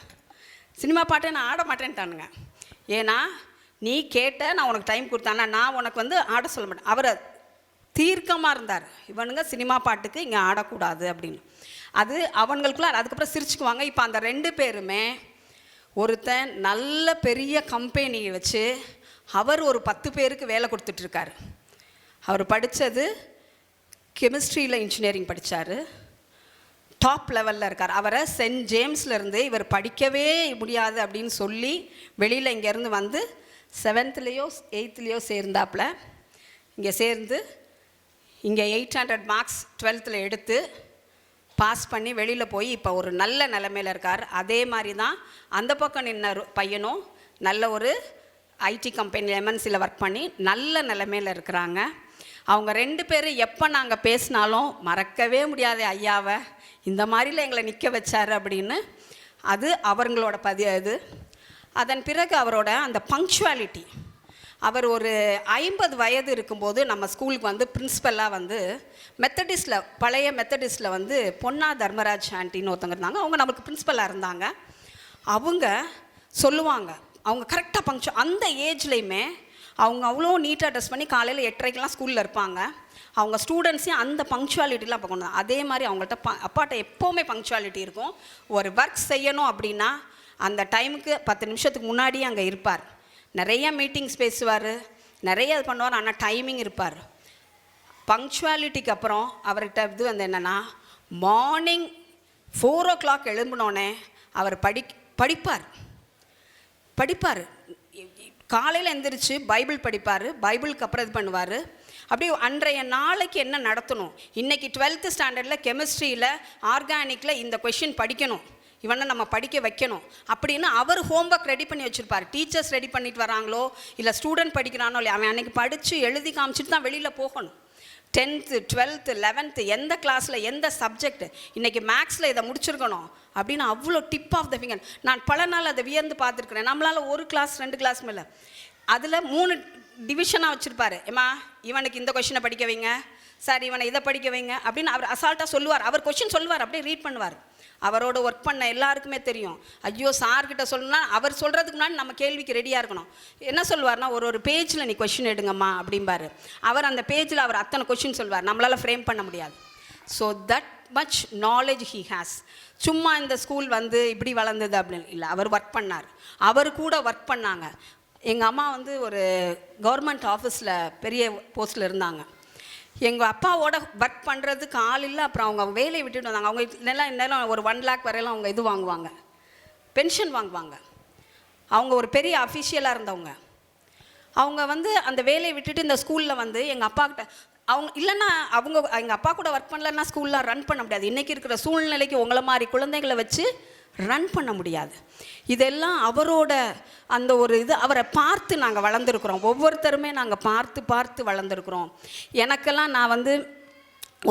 சினிமா பாட்டை நான் ஆட மாட்டேன்ட்டானுங்க. ஏன்னா நீ கேட்ட, நான் உனக்கு டைம் கொடுத்தானா, நான் உனக்கு வந்து ஆட சொல்ல மாட்டேன். அவர் தீர்க்கமாக இருந்தார், இவனுங்க சினிமா பாட்டுக்கு இங்கே ஆடக்கூடாது அப்படின்னு. அது அவங்களுக்குள்ள அதுக்கப்புறம் சிரிச்சுக்குவாங்க. இப்போ அந்த 2 பேருமே, ஒருத்தன் நல்ல பெரிய கம்பெனியை வச்சு அவர் ஒரு 10 பேருக்கு வேலை கொடுத்துட்ருக்காரு. அவர் படித்தது கெமிஸ்ட்ரியில் இன்ஜினியரிங் படித்தார், டாப் லெவலில் இருக்கார். அவரை சென்ட் ஜேம்ஸ்லேருந்து இவர் படிக்கவே முடியாது அப்படின்னு சொல்லி வெளியில் இங்கேருந்து வந்து 7th-லையோ 8th-லையோ சேர்ந்தாப்புல. இங்கே சேர்ந்து இங்கே 800 மார்க்ஸ் 12th எடுத்து பாஸ் பண்ணி வெளியில் போய் இப்போ ஒரு நல்ல நிலைமையில் இருக்கார். அதே மாதிரி தான் அந்த பக்கம் நின்ன பையனும் நல்ல ஒரு ஐடி கம்பெனி எம்என்சியில் ஒர்க் பண்ணி நல்ல நிலைமையில் இருக்கிறாங்க. அவங்க 2 பேரும் எப்போ நாங்கள் பேசினாலும் மறக்கவே முடியாது ஐயாவை, இந்த மாதிரில எங்களை நிற்க வச்சார் அப்படின்னு. அது அவங்களோட இது. அதன் பிறகு அவரோட அந்த பங்க்சுவாலிட்டி. அவர் ஒரு 50 வயது இருக்கும்போது நம்ம ஸ்கூலுக்கு வந்து பிரின்ஸிபலாக வந்து மெத்தடிஸ்டில், பழைய மெத்தடிஸ்டில் வந்து பொன்னா தர்மராஜ் ஆண்டின்னு ஒருத்தங்க இருந்தாங்க. அவங்க நமக்கு பிரின்ஸிபலாக இருந்தாங்க. அவங்க சொல்லுவாங்க, அவங்க கரெக்டாக அந்த ஏஜ்லேயுமே அவங்க அவ்வளோ நீட்டாக ட்ரெஸ் பண்ணி காலையில் 8:30க்கெலாம் ஸ்கூலில் இருப்பாங்க. அவங்க ஸ்டூடெண்ட்ஸையும் அந்த பங்க்சுவாலிட்டிலாம் அப்போ கொண்டு. அதே மாதிரி அவங்கள்ட்ட அப்பாட்ட எப்போவுமே பங்க்சுவாலிட்டி இருக்கும். ஒரு ஒர்க் செய்யணும் அப்படின்னா அந்த டைமுக்கு 10 நிமிஷத்துக்கு முன்னாடியே அங்கே இருப்பார். நிறைய மீட்டிங்ஸ் பேசுவார், நிறைய இது பண்ணுவார், ஆனால் டைமிங் இருப்பார். பங்க்சுவாலிட்டிக்கு அப்புறம் அவர்கிட்ட இது வந்து என்னென்னா, மார்னிங் 4 o'clock எழும்பினோடனே அவர் படிப்பார். காலையில் எழுந்திரிச்சு பைபிள் படிப்பார், பைபிளுக்கு அப்புறம் இது பண்ணுவார். அப்படியே அன்றைய நாளைக்கு என்ன நடத்தணும், இன்றைக்கி 12th ஸ்டாண்டர்டில் கெமிஸ்ட்ரியில் ஆர்கானிக்கில் இந்த கொஷின் படிக்கணும், இவனை நம்ம படிக்க வைக்கணும் அப்படின்னு அவர் ஹோம்ஒர்க் ரெடி பண்ணி வச்சுருப்பார். டீச்சர்ஸ் ரெடி பண்ணிட்டு வராங்களோ இல்லை ஸ்டூடெண்ட் படிக்கிறானோ இல்லையா, அவன் அன்றைக்கி படித்து எழுதி காமிச்சிட்டு தான் வெளியில் போகணும். 10th 12th 11th எந்த கிளாஸில் எந்த சப்ஜெக்ட், இன்றைக்கி மேக்ஸில் இதை முடிச்சிருக்கணும் அப்படின்னு அவ்வளோ டிப் ஆஃப் த ஃபிங்கர். நான் பல நாள் அதை வியந்து பார்த்துருக்குறேன். நம்மளால் 1 கிளாஸ் 2 கிளாஸ் மேலே அதில் 3 டிவிஷனாக வச்சுருப்பார். ஏம்மா இவனுக்கு இந்த கொஷினை படிக்க வைங்க, சார் இவனை இதை படிக்க வைங்க அப்படின்னு அவர் அசால்ட்டாக சொல்லுவார். அவர் கொஷின் சொல்லுவார், அப்படியே ரீட் பண்ணுவார். அவரோட ஒர்க் பண்ண எல்லாருக்குமே தெரியும். ஐயோ சார்கிட்ட சொல்லணும்னா அவர் சொல்கிறதுக்கு முன்னாடி நம்ம கேள்விக்கு ரெடியாக இருக்கணும். என்ன சொல்லுவார்னா, ஒரு பேஜில் நீ கொஷின் எடுங்கம்மா அப்படிம்பார். அவர் அந்த பேஜில் அவர் அத்தனை கொஷின் சொல்வார், நம்மளால் ஃப்ரேம் பண்ண முடியாது. So that much knowledge he has. சும்மா இந்த ஸ்கூல் வந்து இப்படி வளர்ந்தது அப்படின்னு இல்லை, அவர் ஒர்க் பண்ணார். அவர் கூட ஒர்க் பண்ணாங்க. எங்கள் அம்மா வந்து ஒரு கவர்மெண்ட் ஆஃபீஸில் பெரிய போஸ்ட்டில் இருந்தாங்க. எங்கள் அப்பாவோட ஒர்க் பண்ணுறதுக்கு ஆள் இல்லை. அப்புறம் அவங்க வேலையை விட்டுட்டு வந்தாங்க. அவங்க நேரம் ஒரு 1 lakh வரையெல்லாம் அவங்க இது வாங்குவாங்க, பென்ஷன் வாங்குவாங்க. அவங்க ஒரு பெரிய அஃபிஷியலாக இருந்தவங்க. அவங்க வந்து அந்த வேலையை விட்டுட்டு இந்த ஸ்கூலில் வந்து எங்கள் அப்பாக்கிட்ட அவங்க இல்லைன்னா எங்கள் அப்பா கூட ஒர்க் பண்ணலன்னா ஸ்கூல்லாம் ரன் பண்ண முடியாது. இன்றைக்கி இருக்கிற சூழ்நிலைக்கு உங்களை மாதிரி குழந்தைங்களை வச்சு ரன் பண்ண முடியாது. இதெல்லாம் அவரோட அந்த ஒரு இது, அவரை பார்த்து நாங்கள் வளர்ந்துருக்குறோம். ஒவ்வொருத்தருமே நாங்கள் பார்த்து வளர்ந்துருக்குறோம். எனக்கெல்லாம் நான் வந்து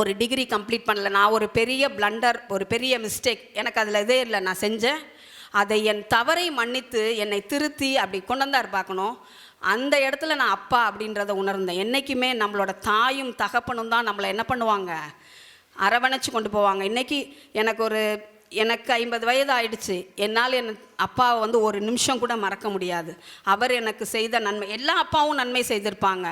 ஒரு டிகிரி கம்ப்ளீட் பண்ணல, நான் ஒரு பெரிய பிளண்டர், ஒரு பெரிய மிஸ்டேக் எனக்கு அதில் இதே இல்லை. நான் செஞ்சேன், அதை என் தவறை மன்னித்து என்னை திருத்தி அப்படி கொண்டு வந்தார் பார்க்கணும். அந்த இடத்துல நான் அப்பா அப்படின்றத உணர்ந்தேன். என்றைக்குமே நம்மளோட தாயும் தகப்பனும் தான் நம்மளை என்ன பண்ணுவாங்க, அரவணைச்சு கொண்டு போவாங்க. இன்றைக்கி எனக்கு 50 வயது ஆயிடுச்சு. என்னால் என் அப்பாவை வந்து ஒரு நிமிஷம் கூட மறக்க முடியாது. அவர் எனக்கு செய்த நன்மை, எல்லா அப்பாவும் நன்மை செய்திருப்பாங்க,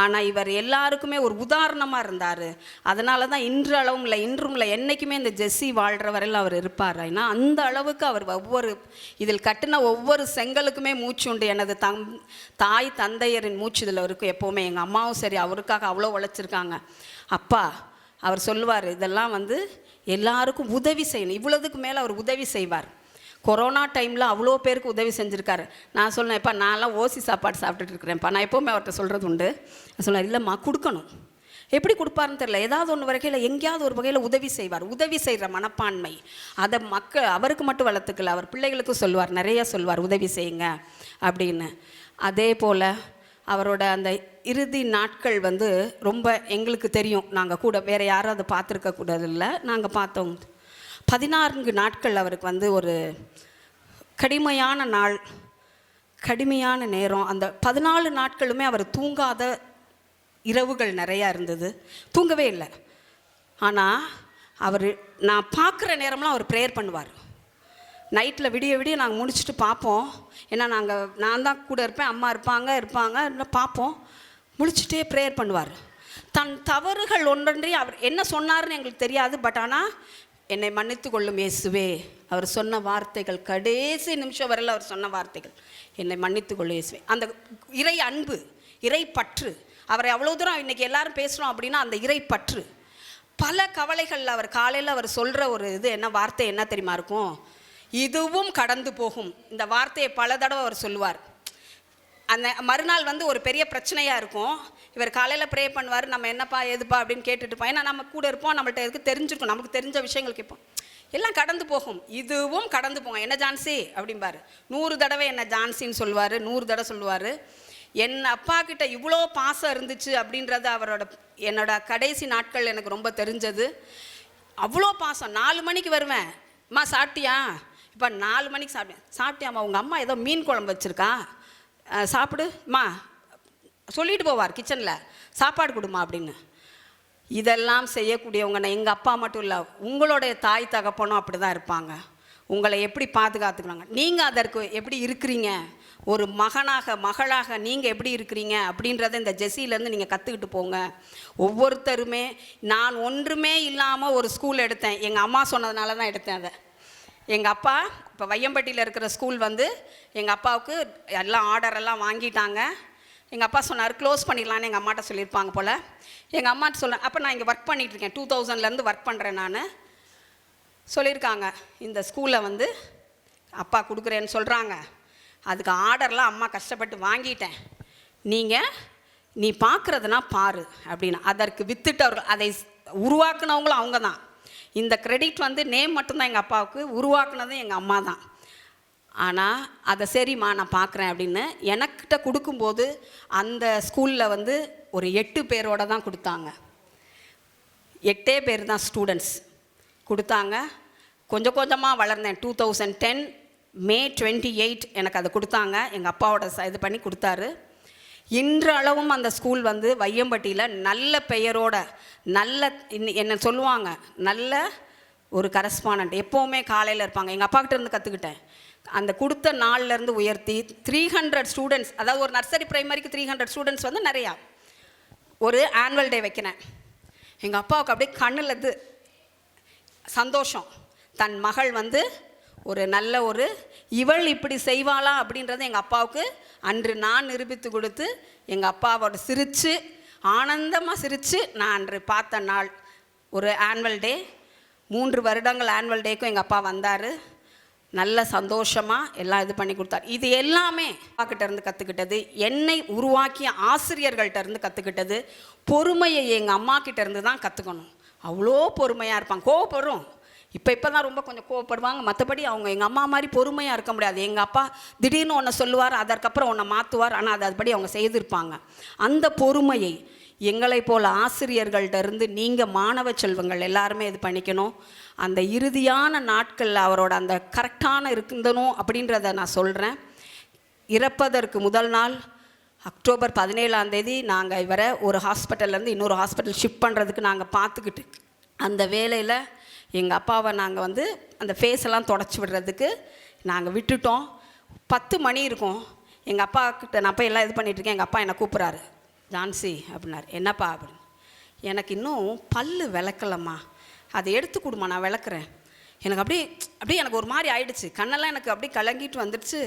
ஆனால் இவர் எல்லாருக்குமே ஒரு உதாரணமாக இருந்தார். அதனால தான் இன்றும் இல்லை என்றைக்குமே இந்த ஜெஸ்ஸி வாழ்கிற வரையில் அவர் இருப்பார். ஏன்னா அந்த அளவுக்கு அவர் இதில் கட்டின ஒவ்வொரு செங்கலுக்குமே மூச்சு உண்டு. எனது தாய் தந்தையரின் மூச்சு இதில் இருக்கும் எப்போவுமே. எங்கள் அம்மாவும் சரி, அவருக்காக அவ்வளோ உழைச்சிருக்காங்க. அப்பா அவர் சொல்லுவார், இதெல்லாம் வந்து எல்லாருக்கும் உதவி செய்யணும். இவ்வளோதுக்கு மேலே அவர் உதவி செய்வார். கொரோனா டைமில் அவ்வளோ பேருக்கு உதவி செஞ்சுருக்காரு. நான் சொன்னேன், இப்போ நான்லாம் ஓசி சாப்பாடு சாப்பிட்டுட்டு இருக்கிறேன்ப்பா. நான் எப்போவுமே அவர்கிட்ட சொல்கிறது உண்டு. நான் சொன்னேன், இல்லைம்மா கொடுக்கணும். எப்படி கொடுப்பாருன்னு தெரியல, ஏதாவது ஒன்று வகையில் எங்கேயாவது ஒரு வகையில் உதவி செய்வார். உதவி செய்கிற மனப்பான்மை அதை அவருக்கு மட்டும் வளர்த்துக்கல, அவர் பிள்ளைகளுக்கும் சொல்லுவார், நிறைய சொல்வார், உதவி செய்யுங்க அப்படின்னு. அதே போல் அவரோட அந்த இறுதி நாட்கள் வந்து ரொம்ப எங்களுக்கு தெரியும். நாங்கள் கூட வேறு யாரும் அதை பார்த்துருக்க கூடாது இல்லை, நாங்கள் பார்த்தோம். 14 நாட்கள் அவருக்கு வந்து ஒரு கடுமையான நாள், கடுமையான நேரம். அந்த 14 நாட்களுமே அவர் தூங்காத இரவுகள் நிறையா இருந்தது. தூங்கவே இல்லை. ஆனால் அவர் நான் பார்க்குற நேரம்லாம் அவர் ப்ரேயர் பண்ணுவார். நைட்டில் விடிய விடிய நாங்கள் முடிச்சுட்டு பார்ப்போம். ஏன்னா நான் தான் கூட இருப்பேன், அம்மா இருப்பாங்க பார்ப்போம். முழிச்சுட்டே ப்ரேயர் பண்ணுவார். தன் தவறுகள் ஒன்றன்றி அவர் என்ன சொன்னார்னு எங்களுக்கு தெரியாது. பட் ஆனால் என்னை மன்னித்து கொள்ளும் இயேசுவே, அவர் சொன்ன வார்த்தைகள், கடைசி நிமிஷம் வரையில் அவர் சொன்ன வார்த்தைகள், என்னை மன்னித்து கொள்ளும் இயேசுவே. அந்த இறை அன்பு, இறை பற்று, அவரை அவ்வளோ தூரம் இன்றைக்கி எல்லாரும் பேசுகிறோம் அப்படின்னா அந்த இறை பற்று. பல கவலைகளில் அவர் காலையில் அவர் சொல்கிற ஒரு என்ன வார்த்தை என்ன தெரியுமா இருக்கும்? இதுவும் கடந்து போகும். இந்த வார்த்தையை பல தடவை அவர் சொல்லுவார். அந்த மறுநாள் ஒரு பெரிய பிரச்சனையாக இருக்கும். இவர் காலையில் ப்ரே பண்ணுவார். நம்ம என்னப்பா எதுப்பா அப்படின்னு கேட்டுட்டுப்போம். ஏன்னா நம்ம கூட இருப்போம், நம்மள்ட்ட எதுக்கு தெரிஞ்சிருக்கும், நமக்கு தெரிஞ்ச விஷயங்கள் கேட்போம். எல்லாம் கடந்து போகும், இதுவும் கடந்து போகும். என்ன ஜான்சி அப்படிம்பார். 100 தடவை என்ன ஜான்சின்னு சொல்லுவார், 100 தடவை சொல்லுவார். என் அப்பா கிட்ட இவ்வளோ பாசம் இருந்துச்சு அப்படின்றது என்னோட கடைசி நாட்கள் எனக்கு ரொம்ப தெரிஞ்சது. அவ்வளோ பாசம். 4 மணிக்கு வருவேன், அம்மா சாப்பிட்டியா? இப்போ 4 மணிக்கு சாப்பிட்டியாம்மா? உங்கள் அம்மா ஏதோ மீன் குழம்பு வச்சுருக்கா, சாப்பிடுமா சொல்லிட்டு போவார். கிச்சனில் சாப்பாடு கொடுமா அப்படின்னு. இதெல்லாம் செய்யக்கூடியவங்க எங்கள் அப்பா மட்டும் இல்லை, உங்களுடைய தாய் தகப்பனும் அப்படி தான் இருப்பாங்க. உங்களை எப்படி பாதுகாத்துக்கிறாங்க, நீங்கள் அதற்கு எப்படி இருக்கிறீங்க, ஒரு மகளாக நீங்கள் எப்படி இருக்கிறீங்க அப்படின்றத இந்த ஜெஸ்ஸிலேருந்து நீங்கள் கற்றுக்கிட்டு போங்க. ஒவ்வொருத்தருமே, நான் ஒன்றுமே இல்லாமல் ஒரு ஸ்கூல் எடுத்தேன், எங்கள் அம்மா சொன்னதுனால தான் எடுத்தேன் அதை. எங்கள் அப்பா இப்போ வையம்பட்டியில் இருக்கிற ஸ்கூல் எங்கள் அப்பாவுக்கு எல்லாம் ஆர்டரெல்லாம் வாங்கிட்டாங்க. எங்கள் அப்பா சொன்னார் க்ளோஸ் பண்ணிடலான்னு எங்கள் அம்மாட்ட சொல்லியிருப்பாங்க போல். எங்கள் அம்மாட்ட சொன்னேன், அப்போ நான் இங்கே ஒர்க் பண்ணிகிட்ருக்கேன், 2000லேருந்து ஒர்க் பண்ணுறேன் நான். சொல்லியிருக்காங்க இந்த ஸ்கூலில் அப்பா கொடுக்குறேன்னு சொல்கிறாங்க, அதுக்கு ஆர்டர்லாம் அம்மா கஷ்டப்பட்டு வாங்கிட்டேன், நீ பார்க்குறதுனா பாரு அப்படின்னு. அதற்கு வித்துட்டவர்கள், அதை உருவாக்குனவங்களும் அவங்க தான். இந்த கிரெடிட் நேம் மட்டும்தான் எங்கள் அப்பாவுக்கு, உருவாக்குனதும் எங்கள் அம்மா தான். ஆனால் அதை சரிம்மா நான் பார்க்குறேன் அப்படின்னு எனக்கிட்ட கொடுக்கும்போது அந்த ஸ்கூலில் ஒரு 8 பேரோட தான் கொடுத்தாங்க. 8 பேர் தான் ஸ்டூடெண்ட்ஸ் கொடுத்தாங்க. கொஞ்சம் கொஞ்சமாக வளர்ந்தேன். 2010 May 28 எனக்கு அதை கொடுத்தாங்க. எங்கள் அப்பாவோட இது பண்ணி கொடுத்தாரு. இன்றளவும் அந்த ஸ்கூல் வையம்பட்டியில் நல்ல பெயரோட, என்ன சொல்லுவாங்க, நல்ல ஒரு கரஸ்பாண்டன்ட் எப்போவுமே காலையில் இருப்பாங்க. எங்கள் அப்பாக்கிட்ட இருந்து கற்றுக்கிட்டேன். அந்த கொடுத்த நாள்லேருந்து உயர்த்தி 300 ஸ்டூடெண்ட்ஸ், அதாவது ஒரு நர்சரி பிரைமரிக்கு 300 ஸ்டூடெண்ட்ஸ் நிறையா. ஒரு ஆனுவல் டே வைக்கிறேன். எங்கள் அப்பாவுக்கு அப்படியே கண்ணில் சந்தோஷம். தன் மகள் ஒரு நல்ல இவள் இப்படி செய்வாளா அப்படின்றத எங்கள் அப்பாவுக்கு அன்று நான் நிரூபித்து கொடுத்து, எங்கள் அப்பாவோட சிரித்து ஆனந்தமாக சிரித்து நான் அன்று பார்த்த நாள். ஒரு ஆனுவல் டே, 3 வருடங்கள் ஆனுவல் டேக்கும் எங்கள் அப்பா வந்தார். நல்ல சந்தோஷமாக எல்லாம் இது பண்ணி கொடுத்தார். இது எல்லாமே அப்பாக்கிட்ட இருந்து கற்றுக்கிட்டது, என்னை உருவாக்கிய ஆசிரியர்கள்ட்ட இருந்து கற்றுக்கிட்டது. பொறுமையை எங்கள் அம்மா கிட்ட இருந்து தான் கற்றுக்கணும். அவ்வளோ பொறுமையாக இருப்பாங்க. கோவப்படும், இப்போ தான் ரொம்ப கொஞ்சம் கோவப்படுவாங்க. மற்றபடி அவங்க எங்கள் அம்மா மாதிரி பொறுமையாக இருக்க முடியாது. எங்கள் அப்பா திடீர்னு ஒன்று சொல்லுவார், அதற்கப்புறம் ஒன்றை மாற்றுவார். ஆனால் அதுபடி அவங்க செய்திருப்பாங்க. அந்த பொறுமையை எங்களை போல் ஆசிரியர்கள்ட்ட இருந்து நீங்கள் மாணவ செல்வங்கள் எல்லாருமே இது பண்ணிக்கணும். அந்த இறுதியான நாட்களில் அவரோட அந்த கரெக்டான இருக்கணும் அப்படின்றத நான் சொல்கிறேன். இறப்பதற்கு முதல் நாள் அக்டோபர் 17ஆம் தேதி நாங்கள் இவரை ஒரு ஹாஸ்பிட்டல்லேருந்து இன்னொரு ஹாஸ்பிட்டல் ஷிஃப்ட் பண்ணுறதுக்கு நாங்கள் பார்த்துக்கிட்டு, அந்த வேலையில் எங்கள் அப்பாவை நாங்கள் அந்த ஃபேஸெல்லாம் தொடச்சி விடுறதுக்கு நாங்கள் விட்டுட்டோம். 10 மணி இருக்கும். எங்கள் அப்பா கிட்ட நான் போய் எல்லாம் இது பண்ணிகிட்ருக்கேன். எங்கள் அப்பா என்னை கூப்பிட்றாரு, ஜான்சி அப்படின்னாரு. என்னப்பா அப்படின்னு. எனக்கு இன்னும் பல்லு விளக்கலம்மா, அதை எடுத்து கொடுமா, நான் விளக்குறேன். எனக்கு அப்படியே எனக்கு ஒரு மாதிரி ஆயிடுச்சு. கண்ணெல்லாம் எனக்கு அப்படியே கலங்கிட்டு வந்துடுச்சு.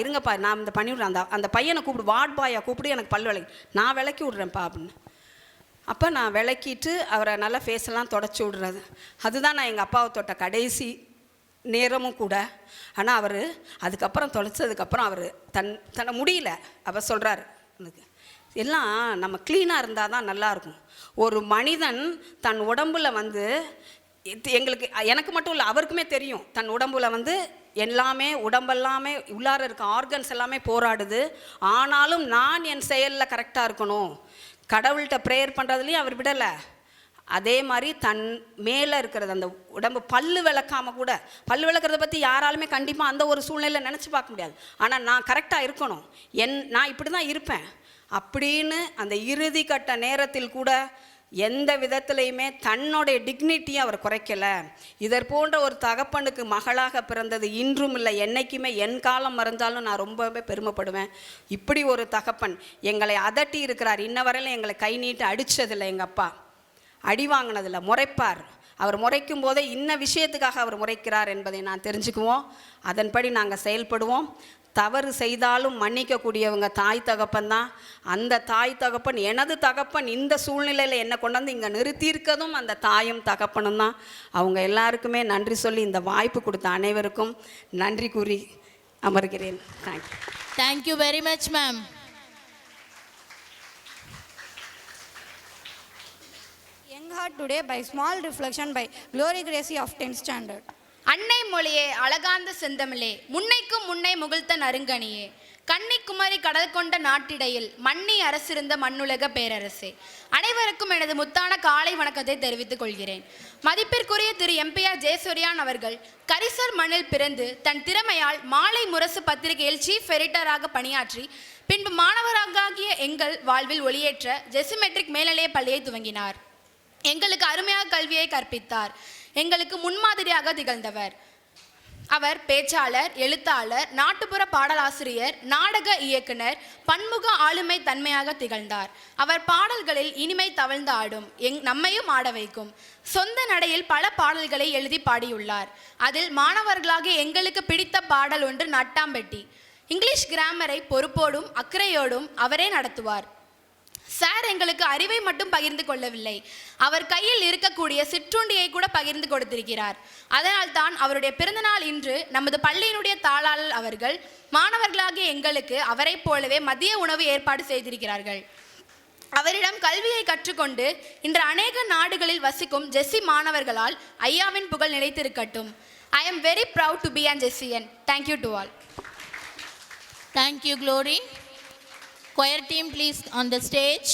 இருங்கப்பா நான் இந்த பண்ணி விட்றேன், அந்த பையனை கூப்பிடு, வார்ட் பாயை கூப்பிடு, எனக்கு பல் விளக்கி, நான் விளக்கி விட்றேன்ப்பா அப்படின்னு. அப்போ நான் விளக்கிட்டு அவரை நல்லா ஃபேஸெல்லாம் தொடச்சி விடுறது. அதுதான் நான் எங்கள் அப்பாவை தொட்ட கடைசி நேரமும் கூட. ஆனால் அவர் அதுக்கப்புறம் தொலைச்சதுக்கப்புறம் அவர் தன்னை முடியல. அவர் சொல்கிறார், எனக்கு எல்லாம் நம்ம க்ளீனாக இருந்தால் தான் நல்லாயிருக்கும். ஒரு மனிதன் தன் உடம்பில் எனக்கு மட்டும் இல்லை, அவருக்குமே தெரியும். தன் உடம்பில் எல்லாமே உடம்பெல்லாமே உள்ளார இருக்க ஆர்கன்ஸ் எல்லாமே போராடுது. ஆனாலும் நான் என் செயலில் கரெக்டாக இருக்கணும். கடவுள்கிட்ட ப்ரேயர் பண்ணுறதுலேயும் அவர் விடலை. அதே மாதிரி தன் மேலே இருக்கிறது அந்த உடம்பு பல்லு விளக்காமல் கூட, பல்லு விளக்கிறத பற்றி யாராலுமே கண்டிப்பாக அந்த ஒரு சூழ்நிலையில் நினச்சி பார்க்க முடியாது. ஆனால் நான் கரெக்டாக இருக்கணும், நான் இப்படி தான் இருப்பேன் அப்படின்னு அந்த இறுதி கட்ட நேரத்தில் கூட எந்த விதத்துலையுமே தன்னுடைய டிக்னிட்டியை அவர் குறைக்கலை. இதற் போன்ற ஒரு தகப்பனுக்கு மகளாக பிறந்தது இன்றும் இல்லை, என்னைக்குமே என் காலம் மறந்தாலும் நான் ரொம்பவே பெருமைப்படுவேன். இப்படி ஒரு தகப்பன் எங்களை அதட்டி இருக்கிறார். இன்ன வரையிலும் எங்களை கை நீட்டு அடித்ததில்லை, எங்கள் அப்பா அடி வாங்கினதில்லை, முறைப்பார். அவர் முறைக்கும் போதே இன்ன விஷயத்துக்காக அவர் முறைக்கிறார் என்பதை நான் தெரிஞ்சுக்குவோம். அதன்படி நாங்கள் செயல்படுவோம். தவறு செய்தாலும் மன்னிக்கக்கூடியவங்க தாய் தகப்பன் தான். அந்த தாய் தகப்பன், எனது தகப்பன் இந்த சூழ்நிலையில் என்னை கொண்டு வந்து இங்கே நிறுத்தியிருக்கதும் அந்த தாயும் தகப்பனும் தான். அவங்க எல்லாருக்குமே நன்றி சொல்லி இந்த வாய்ப்பு கொடுத்த அனைவருக்கும் நன்றி கூறி அமர்கிறேன். Thank you. Thank you very much ma'am. Young Heart Today by Small Reflection by Glory Gracie of 10th Standard. அன்னை மொழியே அழகார்ந்த செந்தமிழே, முன்னைக்கும் முன்னை முகிழ்த்த நறுங்கனியே, கன்னிக்குமரி கடல் கொண்ட நாட்டிடையில் மன்னி அரசிருந்த மண்ணுலக பேரரசே, அனைவருக்கும் எனது முத்தான காலை வணக்கத்தை தெரிவித்துக் கொள்கிறேன். மதிப்பிற்குரிய திரு எம்பிஆர் ஜெயசூரியான் அவர்கள் கரிசல் மண்ணில் பிறந்து தன் திறமையால் மாலை முரசு பத்திரிகையில் சீஃப் எடிட்டராக பணியாற்றி பின்பு மாணவராகிய எங்கள் வாழ்வில் ஒளியேற்ற ஜெசிமெட்ரிக் மேல்நிலைய பள்ளியை துவங்கினார். எங்களுக்கு அருமையாக கல்வியை கற்பித்தார். எங்களுக்கு முன்மாதிரியாக திகழ்ந்தவர். அவர் பேச்சாளர், எழுத்தாளர், நாட்டுப்புற பாடலாசிரியர், நாடக இயக்குனர், பன்முக ஆளுமை தன்மையாக திகழ்ந்தார். அவர் பாடல்களில் இனிமை தவழ்ந்து ஆடும், நம்மையும் ஆட வைக்கும். சொந்த நடையில் பல பாடல்களை எழுதி பாடியுள்ளார். அதில் மாணவர்களாகிய எங்களுக்கு பிடித்த பாடல் ஒன்று நட்டாம்பெட்டி. இங்கிலீஷ் கிராமரை பொறுப்போடும் அக்கறையோடும் அவரே நடத்துவார். சார் எங்களுக்கு அறிவை மட்டும் பகிர்ந்து கொள்ளவில்லை, அவர் கையில் இருக்கக்கூடிய சிற்றுண்டியை கூட பகிர்ந்து கொடுத்திருக்கிறார். அதனால் தான் அவருடைய பிறந்தநாள் இன்று நமது பள்ளியினுடைய தாளாளர் அவர்கள் மாணவர்களாகிய எங்களுக்கு அவரை போலவே மதிய உணவு ஏற்பாடு செய்திருக்கிறார்கள். அவரிடம் கல்வியை கற்றுக்கொண்டு இன்று அநேக நாடுகளில் வசிக்கும் ஜெஸ்ஸி மாணவர்களால் ஐயாவின் புகழ் நிலைத்திருக்கட்டும். I am very proud to be an Jessian. Thank you to all. Thank you, Glory. Choir team, please on the stage.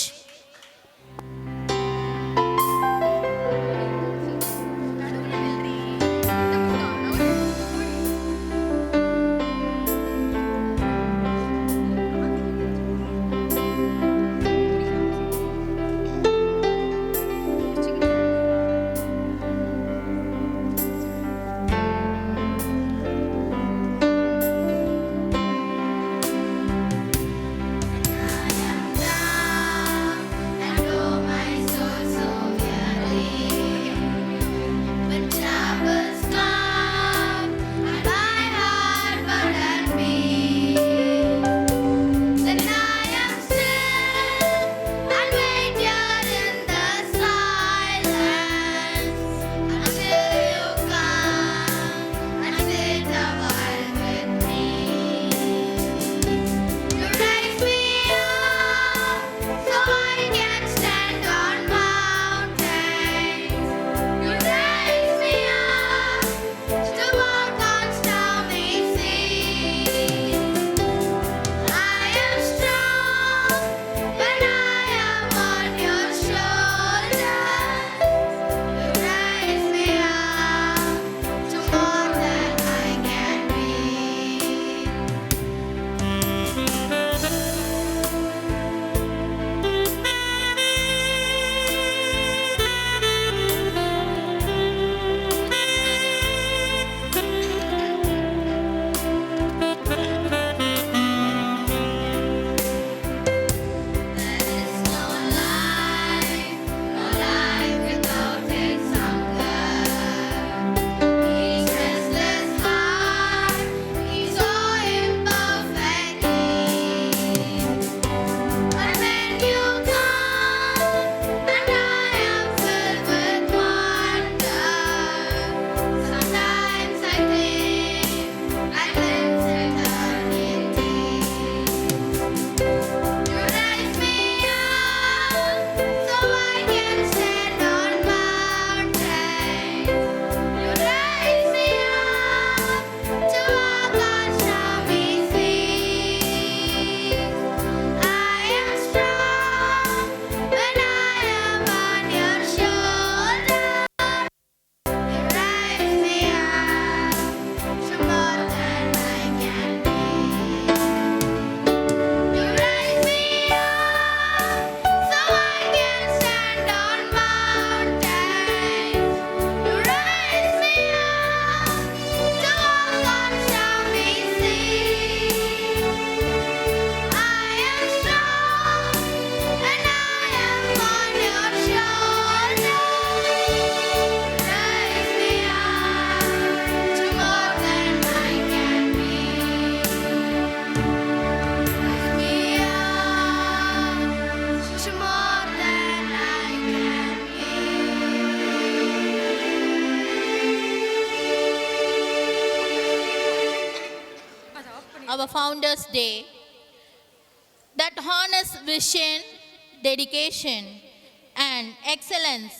our Founders Day that honors vision, dedication, and excellence.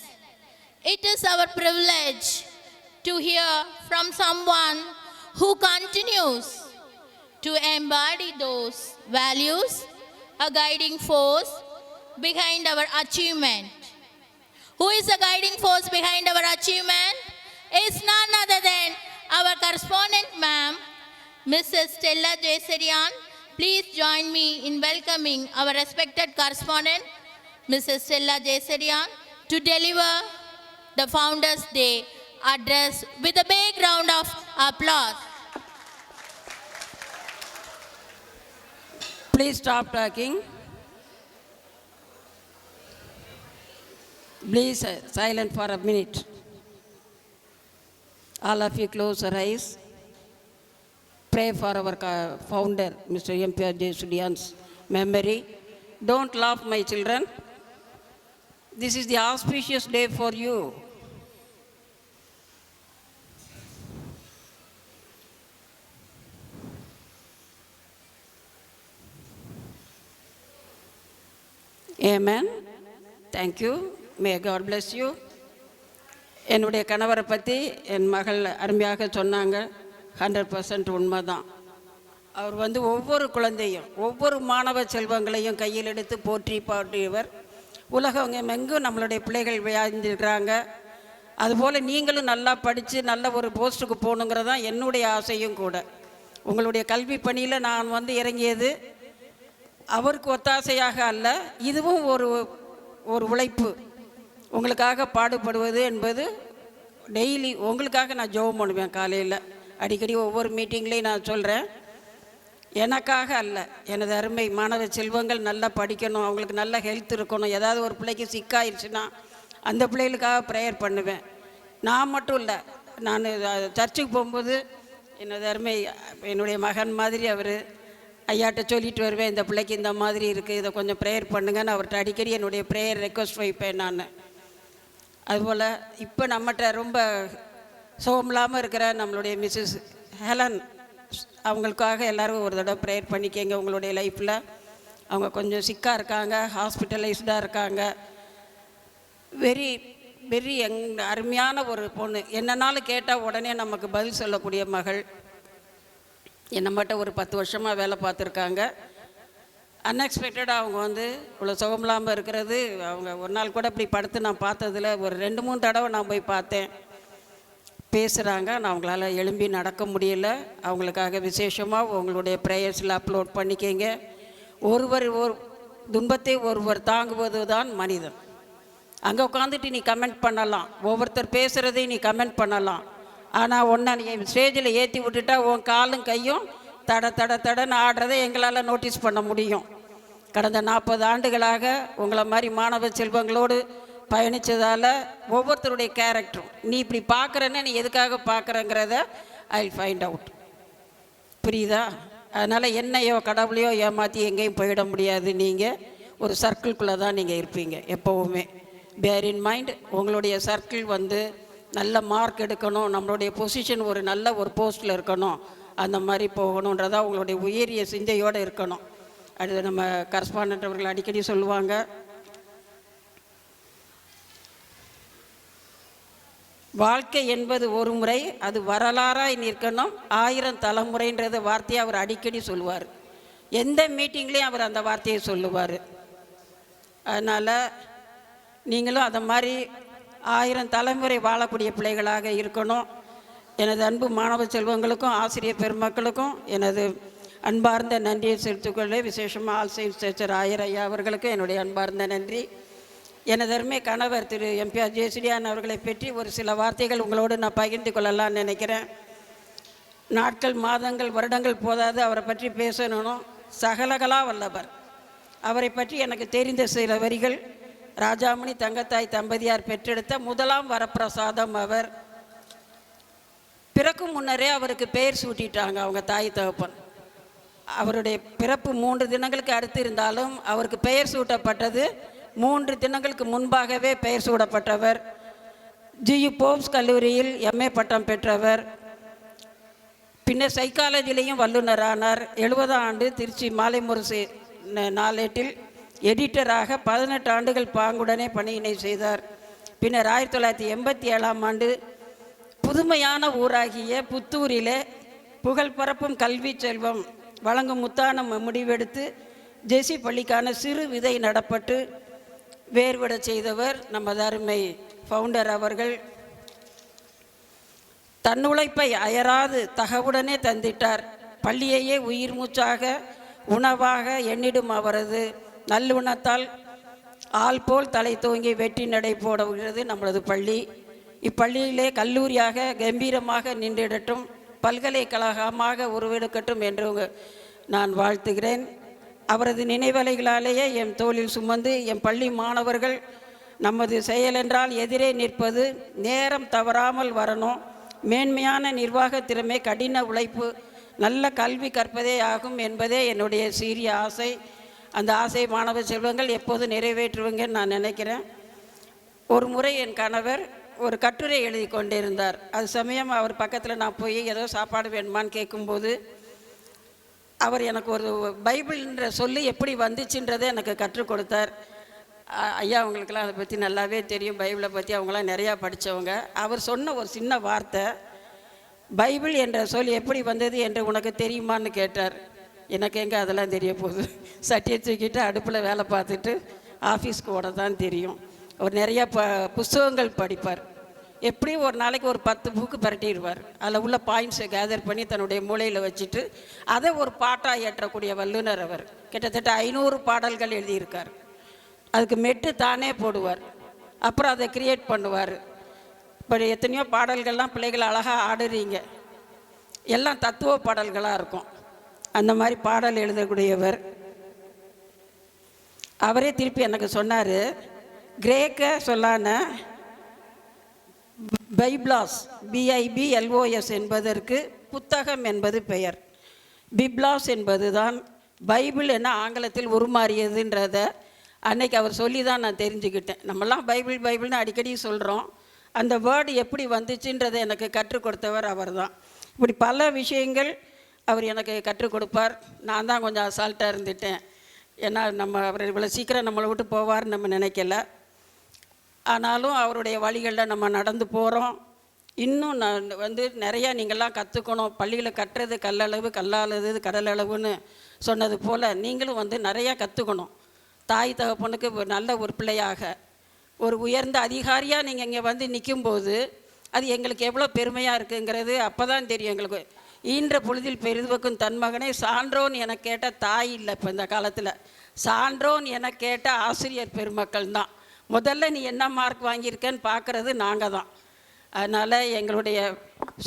It is our privilege to hear from someone who continues to embody those values, a guiding force behind our achievement. Who is the guiding force behind our achievement? Is none other than our correspondent ma'am, Mrs. Stella Jesarian. Please join me in welcoming our respected correspondent, Mrs. Stella Jesarian, to deliver the Founders Day address with a big round of applause. Please stop talking. Please silent for a minute. All of you close your eyes. Pray for our founder, Mr. M.P.R. Jesarian's memory. Don't laugh, my children. This is the auspicious day for you. Amen. Thank you. May God bless you. என்னுடைய கணவரை பற்றி என் மகள் அருமையாக சொன்னாங்க. 100% உண்மைதான். அவர் ஒவ்வொரு குழந்தையும் ஒவ்வொரு மாணவ செல்வங்களையும் கையில் எடுத்து போற்றி பாடியவர். உலகம் எங்கும் நம்மளுடைய பிள்ளைகள் வாழ்ந்திருக்கிறாங்க. அதுபோல் நீங்களும் நல்லா படித்து நல்ல ஒரு போஸ்ட்டுக்கு போகணுங்கிறதான் என்னுடைய ஆசையும் கூட. உங்களுடைய கல்வி பணியில் நான் இறங்கியது அவருக்கு ஒத்தாசையாக அல்ல, இதுவும் ஒரு உழைப்பு. உங்களுக்காக பாடுபடுவது என்பது டெய்லி உங்களுக்காக நான் ஜெபம் பண்ணுவேன் காலையில். அடிக்கடி ஒவ்வொரு மீட்டிங்லேயும் நான் சொல்கிறேன், எனக்காக அல்ல, எனது அருமை மாணவ செல்வங்கள் நல்லா படிக்கணும், அவங்களுக்கு நல்ல ஹெல்த் இருக்கணும். ஏதாவது ஒரு பிள்ளைக்கு சிக்காயிருச்சுன்னா அந்த பிள்ளைகளுக்காக ப்ரேயர் பண்ணுவேன். நான் மட்டும் இல்லை, நான் சர்ச்சுக்கு போகும்போது எனது அருமை என்னுடைய மகன் மாதிரி அவர் ஐயாட்ட சொல்லிட்டு வருவேன், இந்த பிள்ளைக்கு இந்த மாதிரி இருக்குது, இதை கொஞ்சம் ப்ரேயர் பண்ணுங்கன்னு அவர்கிட்ட அடிக்கடி என்னுடைய ப்ரேயர் ரெக்வஸ்ட் வைப்பேன் நான். அதுபோல் இப்போ நம்மகிட்ட ரொம்ப சோகமில்லாமல் இருக்கிற நம்மளுடைய மிஸ்ஸஸ் ஹெலன், அவங்களுக்காக எல்லோரும் ஒரு தடவை ப்ரேயர் பண்ணிக்கங்க. உங்களுடைய லைஃப்பில் அவங்க கொஞ்சம் சிக்காக இருக்காங்க, ஹாஸ்பிட்டலைஸ்டாக இருக்காங்க. வெரி வெரி அருமையான ஒரு பொண்ணு. என்னன்னாலும் கேட்டால் உடனே நமக்கு பதில் சொல்லக்கூடிய மகள். நம்மகிட்ட ஒரு 10 வருஷமாக வேலை பார்த்துருக்காங்க. அன்எக்ஸ்பெக்டடாக அவங்க இவ்வளோ சுகமில்லாமல் இருக்கிறது, அவங்க ஒரு நாள் கூட இப்படி படுத்து நான் பார்த்ததில் ஒரு 2-3 தடவை நான் போய் பார்த்தேன். பேசுகிறாங்க, நான் அவங்களால எழும்பி நடக்க முடியல. அவங்களுக்காக விசேஷமாக உங்களுடைய ப்ரேயர்ஸில் அப்லோட் பண்ணிக்கங்க. ஒருவர் துன்பத்தை ஒருவர் தாங்குவது தான் மனிதன். அங்கே உட்காந்துட்டு நீ கமெண்ட் பண்ணலாம், ஒவ்வொருத்தர் பேசுகிறதையும் நீ கமெண்ட் பண்ணலாம். ஆனால் ஒன்றை நீ ஸ்டேஜில் ஏற்றி விட்டுட்டா உன் காலும் கையும் தடன்னு ஆடுறதை எங்களால் நோட்டீஸ் பண்ண முடியும். கடந்த 40 ஆண்டுகளாக உங்களை மாதிரி மாணவ செல்வங்களோடு பயணித்ததால் ஒவ்வொருத்தருடைய கேரக்டரும் நீ இப்படி பார்க்குறேன்னு நீ எதுக்காக பார்க்குறங்கிறத ஐ வில் ஃபைண்ட் அவுட். புரியுதா? அதனால் என்னையோ கடவுளையோ ஏமாற்றி எங்கேயும் போயிட முடியாது. நீங்கள் ஒரு சர்க்கிள்குள்ளே தான் நீங்கள் இருப்பீங்க எப்போவுமே. பேர் இன் மைண்ட், உங்களுடைய சர்க்கிள் நல்ல மார்க் எடுக்கணும், நம்மளுடைய பொசிஷன் ஒரு நல்ல ஒரு போஸ்ட்டில் இருக்கணும், அந்த மாதிரி போகணுன்றதா உங்களுடைய உயரிய சிந்தையோடு இருக்கணும். அது நம்ம கரஸ்பாண்டன்ட் அவர்கள் அடிக்கடி சொல்லுவாங்க, வாழ்க்கை என்பது ஒரு முறை, அது வரலாறாய் நிற்கணும் 1000 தலைமுறைன்றத வார்த்தையை அவர் அடிக்கடி சொல்லுவார். எந்த மீட்டிங்லேயும் அவர் அந்த வார்த்தையை சொல்லுவார். அதனால் நீங்களும் அதை மாதிரி 1000 தலைமுறை வாழக்கூடிய பிள்ளைகளாக இருக்கணும். எனது அன்பு மாணவ செல்வங்களுக்கும் ஆசிரியர் பெருமக்களுக்கும் எனது அன்பார்ந்த நன்றியை செலுத்திக்கொள்ள, விசேஷமாக ஆல் சயின்ஸ் டீச்சர் ஆயர் ஐயா அவர்களுக்கும் என்னுடைய அன்பார்ந்த நன்றி. எனது அருமை கணவர் திரு எம்பிஆர் ஜேசரியான் அவர்களை பற்றி ஒரு சில வார்த்தைகள் உங்களோடு நான் பகிர்ந்து கொள்ளலாம்னு நினைக்கிறேன். நாட்கள், மாதங்கள், வருடங்கள் போதாது அவரை பற்றி பேசணும். சகலகலா வல்லவர். அவரை பற்றி எனக்கு தெரிந்த சில வரிகள். ராஜாமணி தங்கத்தாய் தம்பதியார் பெற்றெடுத்த முதலாம் வரப்பிரசாதம் அவர். பிறக்கும் முன்னரே அவருக்கு பெயர் சூட்டிட்டாங்க அவங்க தாய் தகப்பன். அவருடைய பிறப்பு 3 தினங்களுக்கு அடுத்து இருந்தாலும் அவருக்கு பெயர் சூட்டப்பட்டது 3 தினங்களுக்கு முன்பாகவே பெயர் சூடப்பட்டவர். ஜியு போப்ஸ் கல்லூரியில் எம்ஏ பட்டம் பெற்றவர். பின்னர் சைக்காலஜிலையும் வல்லுநரானார். 70ஆம் ஆண்டு திருச்சி மாலை முரசு நாளேட்டில் எடிட்டராக 18 ஆண்டுகள் பாங்குடனே பணியினை செய்தார். பின்னர் 1987ஆம் ஆண்டு புதுமையான ஊராகிய புத்தூரிலே புகழ் பரப்பும் கல்வி செல்வம் வழங்கும் முத்தான முடிவெடுத்து ஜெசி பள்ளிக்கான சிறு விதை நடப்பட்டு வேர்விட செய்தவர் நமது அருமை ஃபவுண்டர் அவர்கள். தன்னுழைப்பை அயராது தகவுடனே தந்திட்டார். பள்ளியையே உயிர் மூச்சாக உணவாக எண்ணிடும் அவரது நல்லுணத்தால் ஆள் போல் தலை தோங்கி வெற்றி நடை போடுகிறது நம்மளது பள்ளி. இப்பள்ளியிலே கல்லூரியாக கம்பீரமாக நின்றிடட்டும், பல்கலைக்கழகமாக உருவெடுக்கட்டும் என்று நான் வாழ்த்துகிறேன். அவரது நினைவலைகளாலேயே என் தோளில் சுமந்து என் பள்ளி மாணவர்கள் நமது செயலென்றால் எதிரே நிற்பது, நேரம் தவறாமல் வரணும், மேன்மையான நிர்வாக திறமை, கடின உழைப்பு, நல்ல கல்வி கற்பதே ஆகும் என்பதே என்னுடைய சீரிய ஆசை. அந்த ஆசை மாணவ செல்வங்கள் எப்போது நிறைவேற்றுவீங்கன்னு நான் நினைக்கிறேன். ஒரு முறை என் கணவர் ஒரு கட்டுரை எழுதி கொண்டிருந்தார். அது சமயம் அவர் பக்கத்தில் நான் போய் ஏதோ சாப்பாடு வேணுமான்னு கேட்கும்போது அவர் எனக்கு ஒரு பைபிள்ன்ற சொல்லி எப்படி வந்துச்சுன்றதை எனக்கு கற்றுக் கொடுத்தார். ஐயா அவங்களுக்கெல்லாம் அதை பற்றி நல்லாவே தெரியும், பைபிளை பற்றி அவங்களாம் நிறையா படித்தவங்க. அவர் சொன்ன ஒரு சின்ன வார்த்தை, பைபிள் என்ற சொல் எப்படி வந்தது என்று உனக்கு தெரியுமான்னு கேட்டார். எனக்கு எங்கே அதெல்லாம் தெரிய போகுது, சட்டியை தூக்கிட்டு அடுப்பில் வேலை பார்த்துட்டு ஆஃபீஸ்க்கு ஓட தான் தெரியும். அவர் நிறையா புஸ்தகங்கள் படிப்பார். எப்படியும் ஒரு நாளைக்கு ஒரு 10 புக்கு பரட்டிடுவார். அதில் உள்ள பாயிண்ட்ஸை கேதர் பண்ணி தன்னுடைய மூளையில் வச்சுட்டு அதை ஒரு பாட்டாக ஏற்றக்கூடிய வல்லுனர் அவர். கிட்டத்தட்ட 500 பாடல்கள் எழுதியிருக்கார். அதுக்கு மெட்டு தானே போடுவார், அப்புறம் அதை கிரியேட் பண்ணுவார். இப்படி எத்தனையோ பாடல்கள்லாம் பிள்ளைகள் அழகாக ஆடுறீங்க, எல்லாம் தத்துவ பாடல்களாக இருக்கும். அந்த மாதிரி பாடல் எழுதக்கூடியவர். அவரே திருப்பி எனக்கு சொன்னார், கிரேக்க சொல்லான பைப்ளாஸ் BIBLOS என்பதற்கு புத்தகம் என்பது பெயர், பிப்ளாஸ் என்பது தான் பைபிள் என ஆங்கிலத்தில் உருமாறியதுன்றத அன்னைக்கு அவர் சொல்லி தான் நான் தெரிஞ்சுக்கிட்டேன். நம்மலாம் பைபிள் பைபிள்னு அடிக்கடி சொல்கிறோம், அந்த வேர்டு எப்படி வந்துச்சுன்றதை எனக்கு கற்றுக் கொடுத்தவர் அவர் தான். இப்படி பல விஷயங்கள் அவர் எனக்கு கற்றுக் கொடுப்பார். நான் தான் கொஞ்சம் அசால்ட்டாக இருந்துட்டேன், ஏன்னா அவர் இவ்வளோ சீக்கிரம் நம்மளை விட்டு போவார்னு நம்ம நினைக்கல. ஆனாலும் அவருடைய வழிகளில் நம்ம நடந்து போகிறோம். இன்னும் நான் நிறையா நீங்கள்லாம் கற்றுக்கணும். பள்ளியில் கட்டுறது கல்லளவு, கல்லாளது கடலளவுன்னு சொன்னது போல் நீங்களும் நிறையா கற்றுக்கணும். தாய் தகப்பனுக்கு நல்ல ஒரு பிள்ளையாக, ஒரு உயர்ந்த அதிகாரியாக நீங்கள் இங்கே நிற்கும்போது அது எங்களுக்கு எவ்வளோ பெருமையாக இருக்குங்கிறது அப்போ தான் தெரியும் எங்களுக்கு. ஈன்ற பொழுதில் பெரிதுவக்கும் தன் மகனை சான்றோன் என கேட்ட தாய் இல்லை இப்போ இந்த காலத்தில், சான்றோன் என கேட்ட ஆசிரியர் பெருமக்கள் தான். முதல்ல நீ என்ன மார்க் வாங்கியிருக்கேன்னு பார்க்குறது நாங்கள் தான். அதனால் எங்களுடைய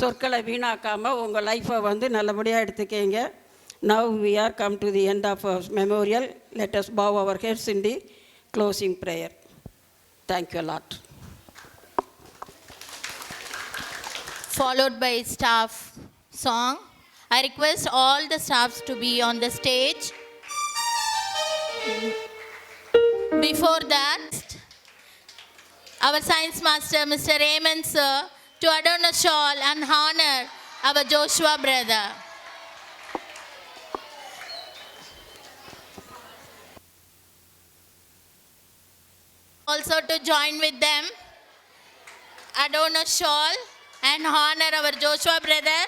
சொற்களை வீணாக்காமல் உங்கள் லைஃப்பை நல்லபடியாக எடுத்துக்கங்க. Now we are come to the end of our memorial. Let us bow our heads in the closing prayer. Thank you a lot. Followed by staff song. I request all the staffs to be on the stage. Before that, our science master, Mr. Raymond sir, to adorn a shawl and honor our Joshua brother. Also to join with them, adorn a shawl and honor our Joshua brother,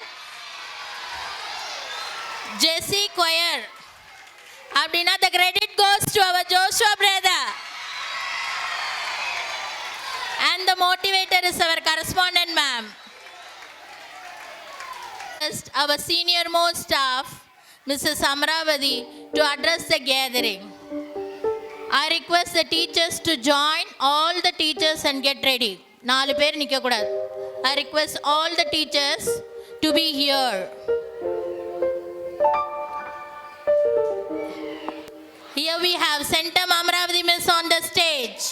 Jesse Choir. Abdina, the credit goes to our Joshua brother. And the motivator is our correspondent ma'am. Our senior most staff, Mrs. Amravati, to address the gathering. I request the teachers to join, all the teachers, and get ready. 4 பேர் நிக்க கூடாது. I request all the teachers to be here. Here we have Centum Amravati Miss on the stage.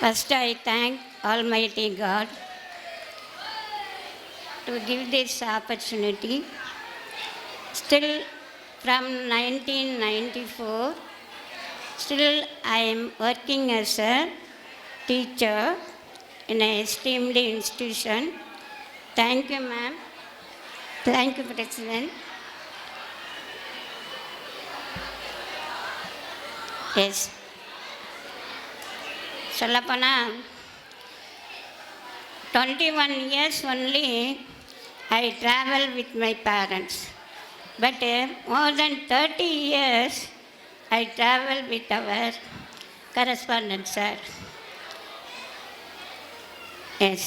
First, I thank Almighty God to give this opportunity. Still, from 1994, still I am working as a teacher in an esteemed institution. Thank you, ma'am. Thank you, President. Yes. சொல்லப்போனால் 21 years only I travel with my parents. But more than 30 years I travel with our correspondent, sir. Yes.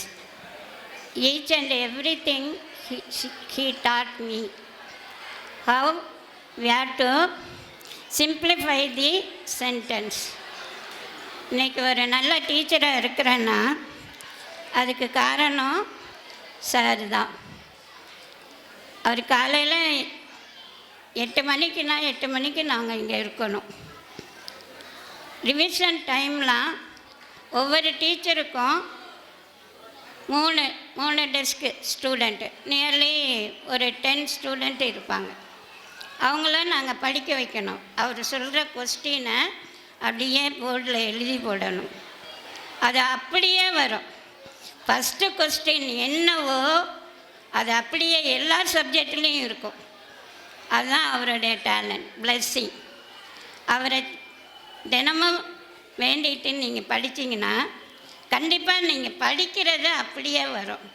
Each and everything he taught me. How we have to simplify the sentence. இன்னைக்கு ஒரு நல்ல டீச்சராக இருக்கிறேன்னா அதுக்கு காரணம் sir தான். அவர் காலையில் 8 மணிக்குன்னா 8 மணிக்கு நாங்கள் இங்கே இருக்கணும். ரிவிஷன் டைம்லாம் ஒவ்வொரு டீச்சருக்கும் 3 டெஸ்க்கு ஸ்டூடெண்ட்டு, நியர்லி ஒரு 10 ஸ்டூடெண்ட் இருப்பாங்க. அவங்கள நாங்கள் படிக்க வைக்கணும். அவர் சொல்கிற கொஸ்டினை அப்படியே போர்டில் எழுதி போடணும். அது அப்படியே வரும். ஃபஸ்ட்டு கொஸ்டின் என்னவோ அது அப்படியே எல்லா சப்ஜெக்ட்லேயும் இருக்கும். அதுதான் அவருடைய டேலண்ட், பிளெஸ்ஸிங். அவரை தினமும் வேண்டிட்டு நீங்கள் படித்தீங்கன்னா கண்டிப்பாக நீங்கள் படிக்கிறது அப்படியே வரும்.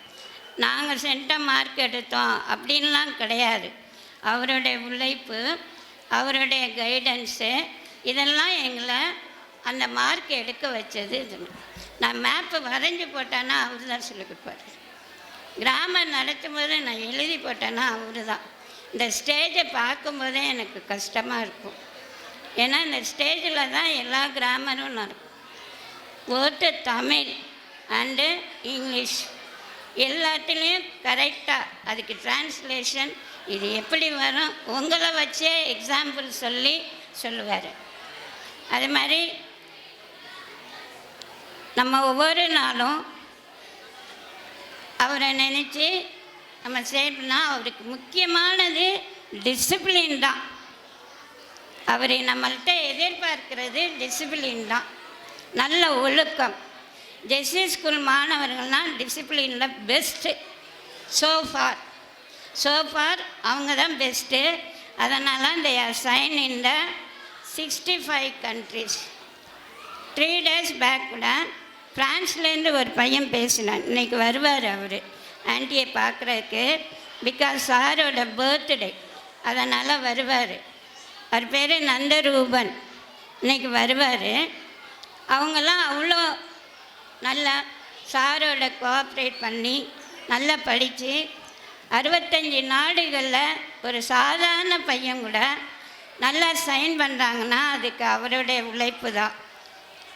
நாங்கள் சென்டம் மார்க் எடுத்தோம் அப்படின்லாம் கிடையாது. அவருடைய உழைப்பு, அவருடைய கைடன்ஸு, இதெல்லாம் எங்களை அந்த மார்க் எடுக்க வச்சது. நான் மேப்பு வரைஞ்சி போட்டேன்னா அவர் தான் சொல்லிக் கொடுப்பார். கிராமர் நடத்தும் போது நான் எழுதி போட்டேன்னா அவர் தான். இந்த ஸ்டேஜை பார்க்கும்போதே எனக்கு கஷ்டமாக இருக்கும். ஏன்னா இந்த ஸ்டேஜில் தான் எல்லா கிராமரும் நடக்கும். போத்து தமிழ் அண்டு இங்கிலீஷ் எல்லாத்துலேயும் கரெக்டாக அதுக்கு டிரான்ஸ்லேஷன் இது எப்படி வரும் உங்களை வச்சே எக்ஸாம்பிள் சொல்லுவார். அது மாதிரி நம்ம ஒவ்வொரு நாளும் அவரை நினச்சி நம்ம செய்யணும்னா அவருக்கு முக்கியமானது டிசிப்ளின் தான். அவரை நம்மள்கிட்ட எதிர்பார்க்கிறது டிசிப்ளின் தான், நல்ல ஒழுக்கம். ஜெஸ்ஸி ஸ்கூல் மாணவர்கள்லாம் டிசிப்ளினில் பெஸ்ட்டு. ஸோஃபார் அவங்க தான் பெஸ்ட்டு. அதனால் they are signed in the 65 countries. 3 days back கூட ஃப்ரான்ஸ்லேருந்து ஒரு பையன் பேசினான். இன்றைக்கி வருவார் அவர் ஆன்ட்டியை பார்க்குறதுக்கு. பிகாஸ் சாரோட பர்த்டே, அதனால் வருவார். அவர் பேர் நந்தரூபன். இன்றைக்கி வருவார். அவங்களாம் அவ்வளோ நல்லா சாரோட கோஆப்ரேட் பண்ணி நல்லா படித்து 65 நாடுகளில் ஒரு சாதாரண பையன் கூட நல்லா சைன் பண்ணுறாங்கன்னா அதுக்கு அவருடைய உழைப்பு தான்.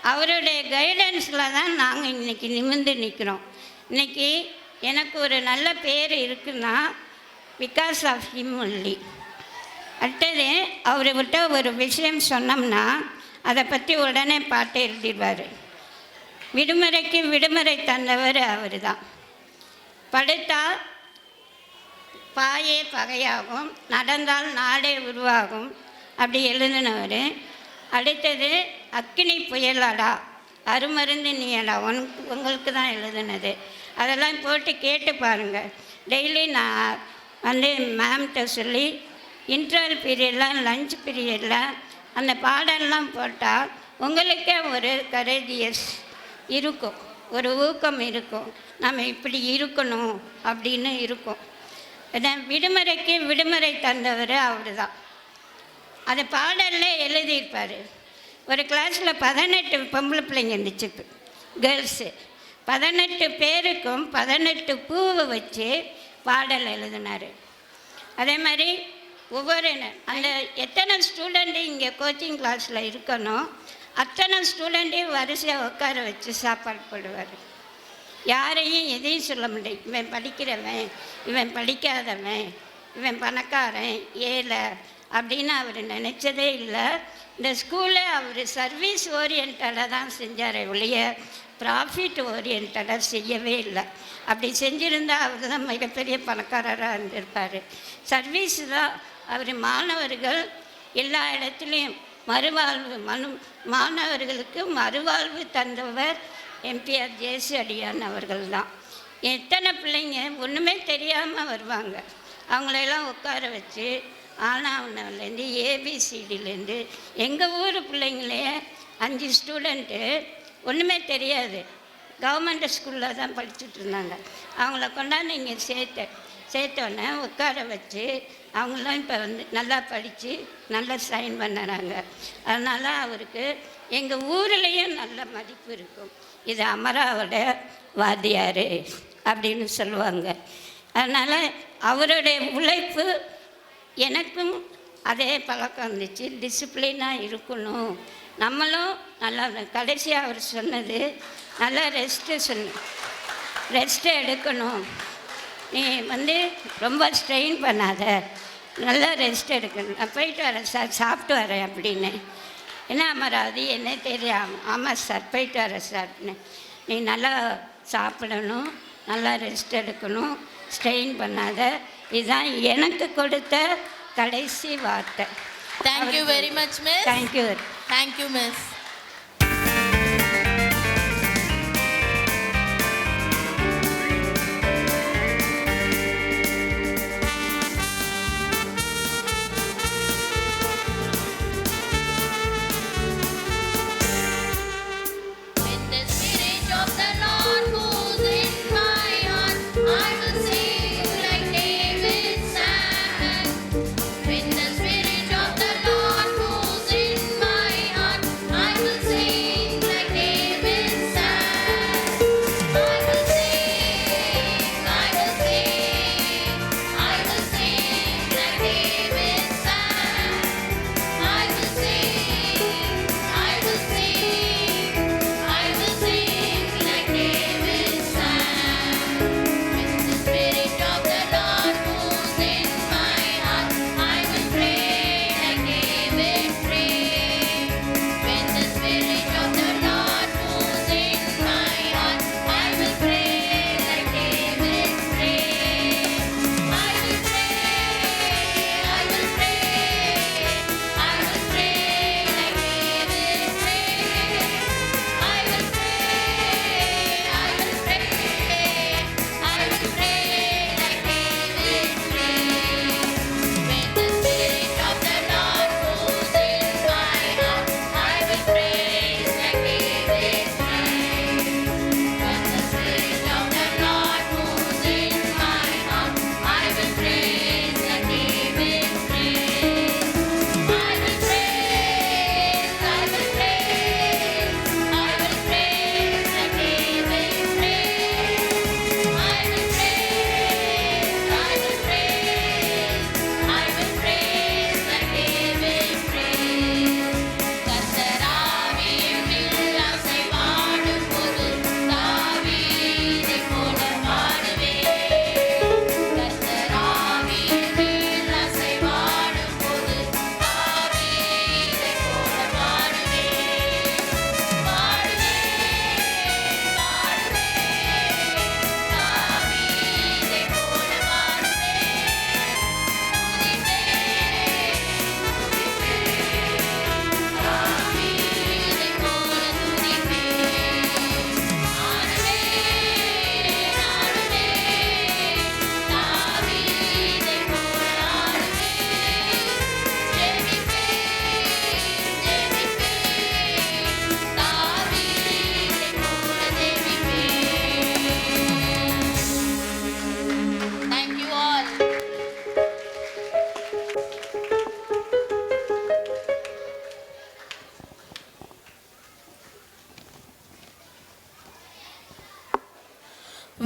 அவருடைய கைடன்ஸில் தான் நாங்கள் இன்றைக்கி நிமிர்ந்து நிற்கிறோம். இன்றைக்கி எனக்கு ஒரு நல்ல பேர் இருக்குன்னா பிகாஸ் ஆஃப் ஹிம் ஒன்லி. அடுத்தது அவர்கிட்ட ஒரு விஷயம் சொன்னோம்னா அதை பற்றி உடனே பாட்டு எழுதிடுவார். விடுமுறைக்கு விடுமுறை தந்தவர் அவர் தான். படுத்தால் பாயே பகையாகும், நடந்தால் நாடே உருவாகும் அப்படி எழுதினவர். அடுத்தது அக்கினி புயலாடா அருமருந்து நீயடா உங்களுக்கு தான் எழுதுனது. அதெல்லாம் போட்டு கேட்டு பாருங்கள். டெய்லி நான் வந்து மேம்கிட்ட சொல்லி இன்டர்வல் பீரியடில் லஞ்ச் பீரியடில் அந்த பாடெல்லாம் போட்டால் உங்களுக்கே ஒரு கரேஜியஸ் இருக்கும், ஒரு ஊக்கம் இருக்கும், நம்ம இப்படி இருக்கணும் அப்படின்னு இருக்கும். விடுமுறைக்கு விடுமுறை தந்தவர் அவர் தான். அது பாடலில் எழுதியிருப்பார். ஒரு கிளாஸில் 18 பொம்பளை பிள்ளைங்க இருந்துச்சு, கேர்ள்ஸு. 18 பேருக்கும் 18 பூவை வச்சு பாடல் எழுதினார். அதே மாதிரி ஒவ்வொரு அந்த எத்தனை ஸ்டூடெண்ட்டு இங்கே கோச்சிங் கிளாஸில் இருக்கணும் அத்தனை ஸ்டூடெண்ட்டையும் வரிசையாக உட்கார வச்சு சாப்பாடு போடுவார். யாரையும் எதையும் சொல்ல முடியும், இவன் படிக்கிறவன், இவன் படிக்காதவன், இவன் பணக்காரன், ஏழை அப்படின்னு அவர் நினச்சதே இல்லை. இந்த ஸ்கூலை அவர் சர்வீஸ் ஓரியன்டாக தான் செஞ்சார் ஒழிய ப்ராஃபிட் ஓரியன்டாக செய்யவே இல்லை. அப்படி செஞ்சுருந்தால் அவர் தான் மிகப்பெரிய பணக்காரராக இருந்திருப்பார். சர்வீஸ் தான் அவர். மாணவர்கள் எல்லா இடத்துலையும் மறுவாழ்வு மாணவர்களுக்கு மறுவாழ்வு தந்தவர் எம்பிஆர் ஜேசிடியான் அவர்கள் தான். எத்தனை பிள்ளைங்க ஒன்றுமே தெரியாமல் வருவாங்க, அவங்களெல்லாம் உட்கார வச்சு ஆனாவனலேருந்து ஏபிசிடிலேருந்து எங்கள் ஊர் பிள்ளைங்களே 5 ஸ்டூடெண்ட்டு ஒன்றுமே தெரியாது, கவர்மெண்ட் ஸ்கூலில் தான் படிச்சுட்டு இருந்தாங்க. அவங்கள கொண்டாந்து இங்கே சேர்த்தோன்னே உட்கார வச்சு அவங்களாம் இப்போ நல்லா படித்து நல்லா சைன் பண்ணுறாங்க. அதனால் அவருக்கு எங்கள் ஊர்லேயும் நல்ல மதிப்பு இருக்கும். இது அமராவோட வாத்தியார் அப்படின்னு சொல்லுவாங்க. அதனால் அவருடைய உழைப்பு எனக்கும் அதே பழக்கம் இருந்துச்சு. டிசிப்ளினாக இருக்கணும், நம்மளும் நல்லா. கடைசியாக அவர் சொன்னது நல்லா ரெஸ்ட்டு எடுக்கணும், நீ ரொம்ப ஸ்ட்ரெயின் பண்ணாத, நல்லா ரெஸ்ட் எடுக்கணும். நான் போயிட்டு வரேன் சார், சாப்பிட்டு வரேன் அப்படின்னு. என்ன அமராவதி என்ன தெரியும்? ஆமாம் சார் போயிட்டு வரேன் சார்னு. நீ நல்லா சாப்பிடணும், நல்லா ரெஸ்ட் எடுக்கணும், ஸ்ட்ரெயின் பண்ணாத. இதுதான் எனக்கு கொடுத்த கடைசி வார்த்தை. Thank you very much miss. Thank you. Thank you miss.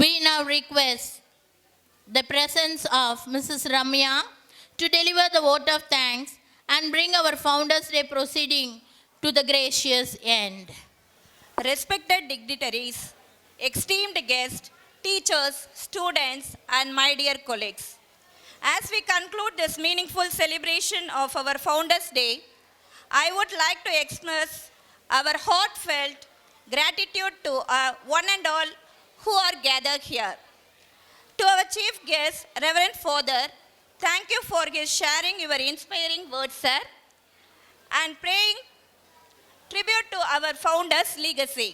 We now request the presence of Mrs. Ramya to deliver the vote of thanks and bring our Founders Day proceeding to the gracious end. Respected dignitaries, esteemed guests, teachers, students, and my dear colleagues, as we conclude this meaningful celebration of our Founders Day, I would like to express our heartfelt gratitude to one and all who are gathered here. To our chief guest, Reverend Father, thank you for his sharing your inspiring words, sir, and paying tribute to our founders' legacy.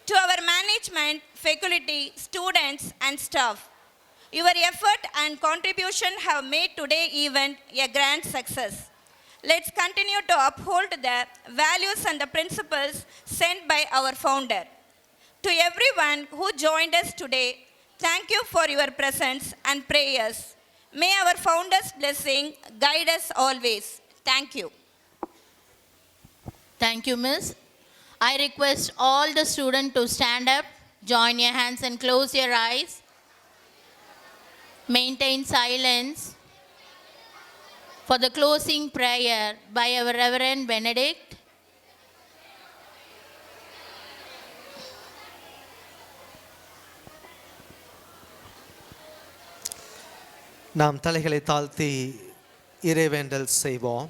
To our management, faculty, students, and staff, your effort and contribution have made today's event a grand success. Let's continue to uphold the values and the principles sent by our founder. To everyone who joined us today, thank you for your presence and prayers. May our founder's blessing guide us always. Thank you. Thank you, Miss. I request all the students to stand up, join your hands and close your eyes. Maintain silence for the closing prayer by our Reverend Benedict. நாம் தலைகளை தாழ்த்தி இறைவேண்டல் செய்வோம்.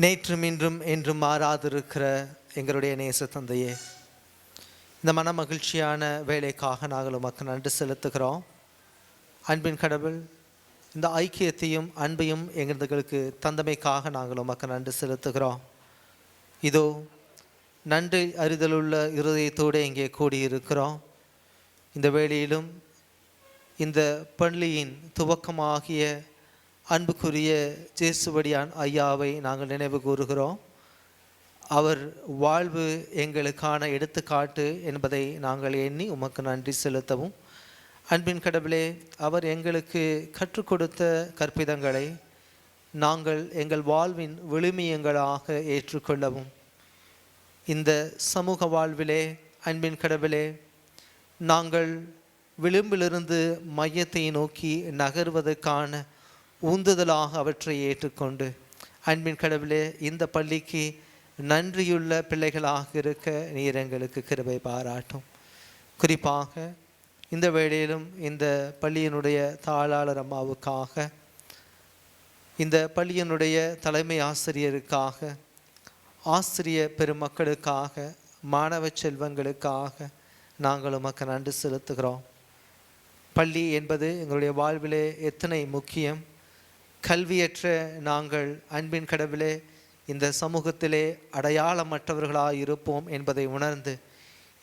நேற்றும் இன்றும் என்றும் மாறாதிருக்கிற எங்களுடைய நேச தந்தையே, இந்த மன மகிழ்ச்சியான வேலைக்காக நாங்கள் உமக்கு நன்றி செலுத்துகிறோம். அன்பின் கடவுள், இந்த ஐக்கியத்தையும் அன்பையும் எங்களுக்கு தந்தமைக்காக நாங்கள் உமக்கு நன்றி செலுத்துகிறோம். இதோ நன்றி அறிதலுள்ள இருதயத்தோடு இங்கே கூடியிருக்கிறோம். இந்த வேளையிலும் இந்த பள்ளியின் துவக்கமாகிய அன்புக்குரிய ஜேசுவடியான் ஐயாவை நாங்கள் நினைவு கூறுகிறோம். அவர் வாழ்வு எங்களுக்கான எடுத்துக்காட்டு என்பதை நாங்கள் எண்ணி உமக்கு நன்றி செலுத்தவும், அன்பின் கடவுளே, அவர் எங்களுக்கு கற்றுக் கொடுத்த கற்பிதங்களை நாங்கள் எங்கள் வாழ்வின் விழுமியங்களாக ஏற்றுக்கொள்ளவும், இந்த சமூக வாழ்விலே அன்பின் கடவுளே நாங்கள் விளிம்பிலிருந்து மையத்தை நோக்கி நகர்வதற்கான ஊந்துதலாக அவற்றை ஏற்றுக்கொண்டு, அன்பின் கடவுளே, இந்த பள்ளிக்கு நன்றியுள்ள பிள்ளைகளாக இருக்க நீர் எங்களுக்கு கிருபை பாராட்டும். குறிப்பாக இந்த வேளையிலும் இந்த பள்ளியினுடைய தாளாளர் அம்மாவுக்காக, இந்த பள்ளியினுடைய தலைமை ஆசிரியருக்காக, ஆசிரிய பெருமக்களுக்காக, மாணவ செல்வங்களுக்காக நாங்கள் உமக்கு நன்றி செலுத்துகிறோம். பள்ளி என்பது எங்களுடைய வாழ்விலே எத்தனை முக்கியம். கல்வியற்ற நாங்கள் அன்பின் கடவுளே இந்த சமூகத்திலே அடையாளமற்றவர்களாக இருப்போம் என்பதை உணர்ந்து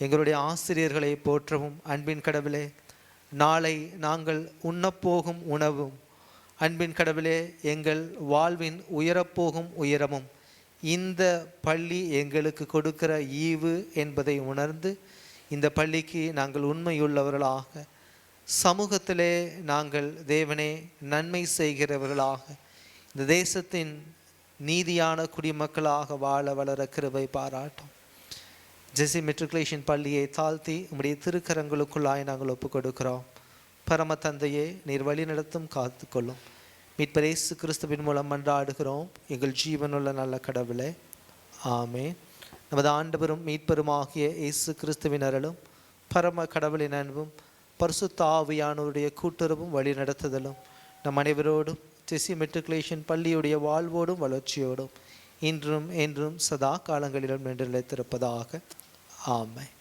எங்களுடைய ஆசிரியர்களை போற்றவும், அன்பின் கடவுளே நாளை நாங்கள் உண்ணப்போகும் உணவும், அன்பின் கடவுளே எங்கள் வாழ்வின் உயரப்போகும் உயரமும் இந்த பள்ளி எங்களுக்கு கொடுக்கிற ஈவு என்பதை உணர்ந்து இந்த பள்ளிக்கு நாங்கள் உண்மையுள்ளவர்களாக, சமூகத்திலே நாங்கள் தேவனே நன்மை செய்கிறவர்களாக, இந்த தேசத்தின் நீதியான குடிமக்களாக வாழ வளர கிருபை பாராட்டும். ஜெசி மெட்ரிகுலேஷன் பள்ளியை தாழ்த்தி உம்முடைய திருக்கரங்களுக்குள்ளாய் நாங்கள் ஒப்புக் கொடுக்கிறோம். பரம தந்தையே, நீர் வழி நடத்தும் காத்துக்கொள்ளும். மீட்பர் இயேசு கிறிஸ்துவின் மூலம் மன்றாடுகிறோம் எங்கள் ஜீவனுள்ள நல்ல கடவுளே, ஆமென். நமது ஆண்டவரும் மீட்பருமாகிய இயேசு கிறிஸ்துவின் அருளும் பரம கடவுளின் அன்பும் பரிசுத்த ஆவியானவருடைய கூட்டுறவும் வழி நடத்துதலும் நம் அனைவரோடும் ஜெசி மெட்ரிகுலேஷன் பள்ளியுடைய வாழ்வோடும் வளர்ச்சியோடும் இன்றும் என்றும் சதா காலங்களிலும் நின்று நிலைத்திருப்பதாக. ஆமென்.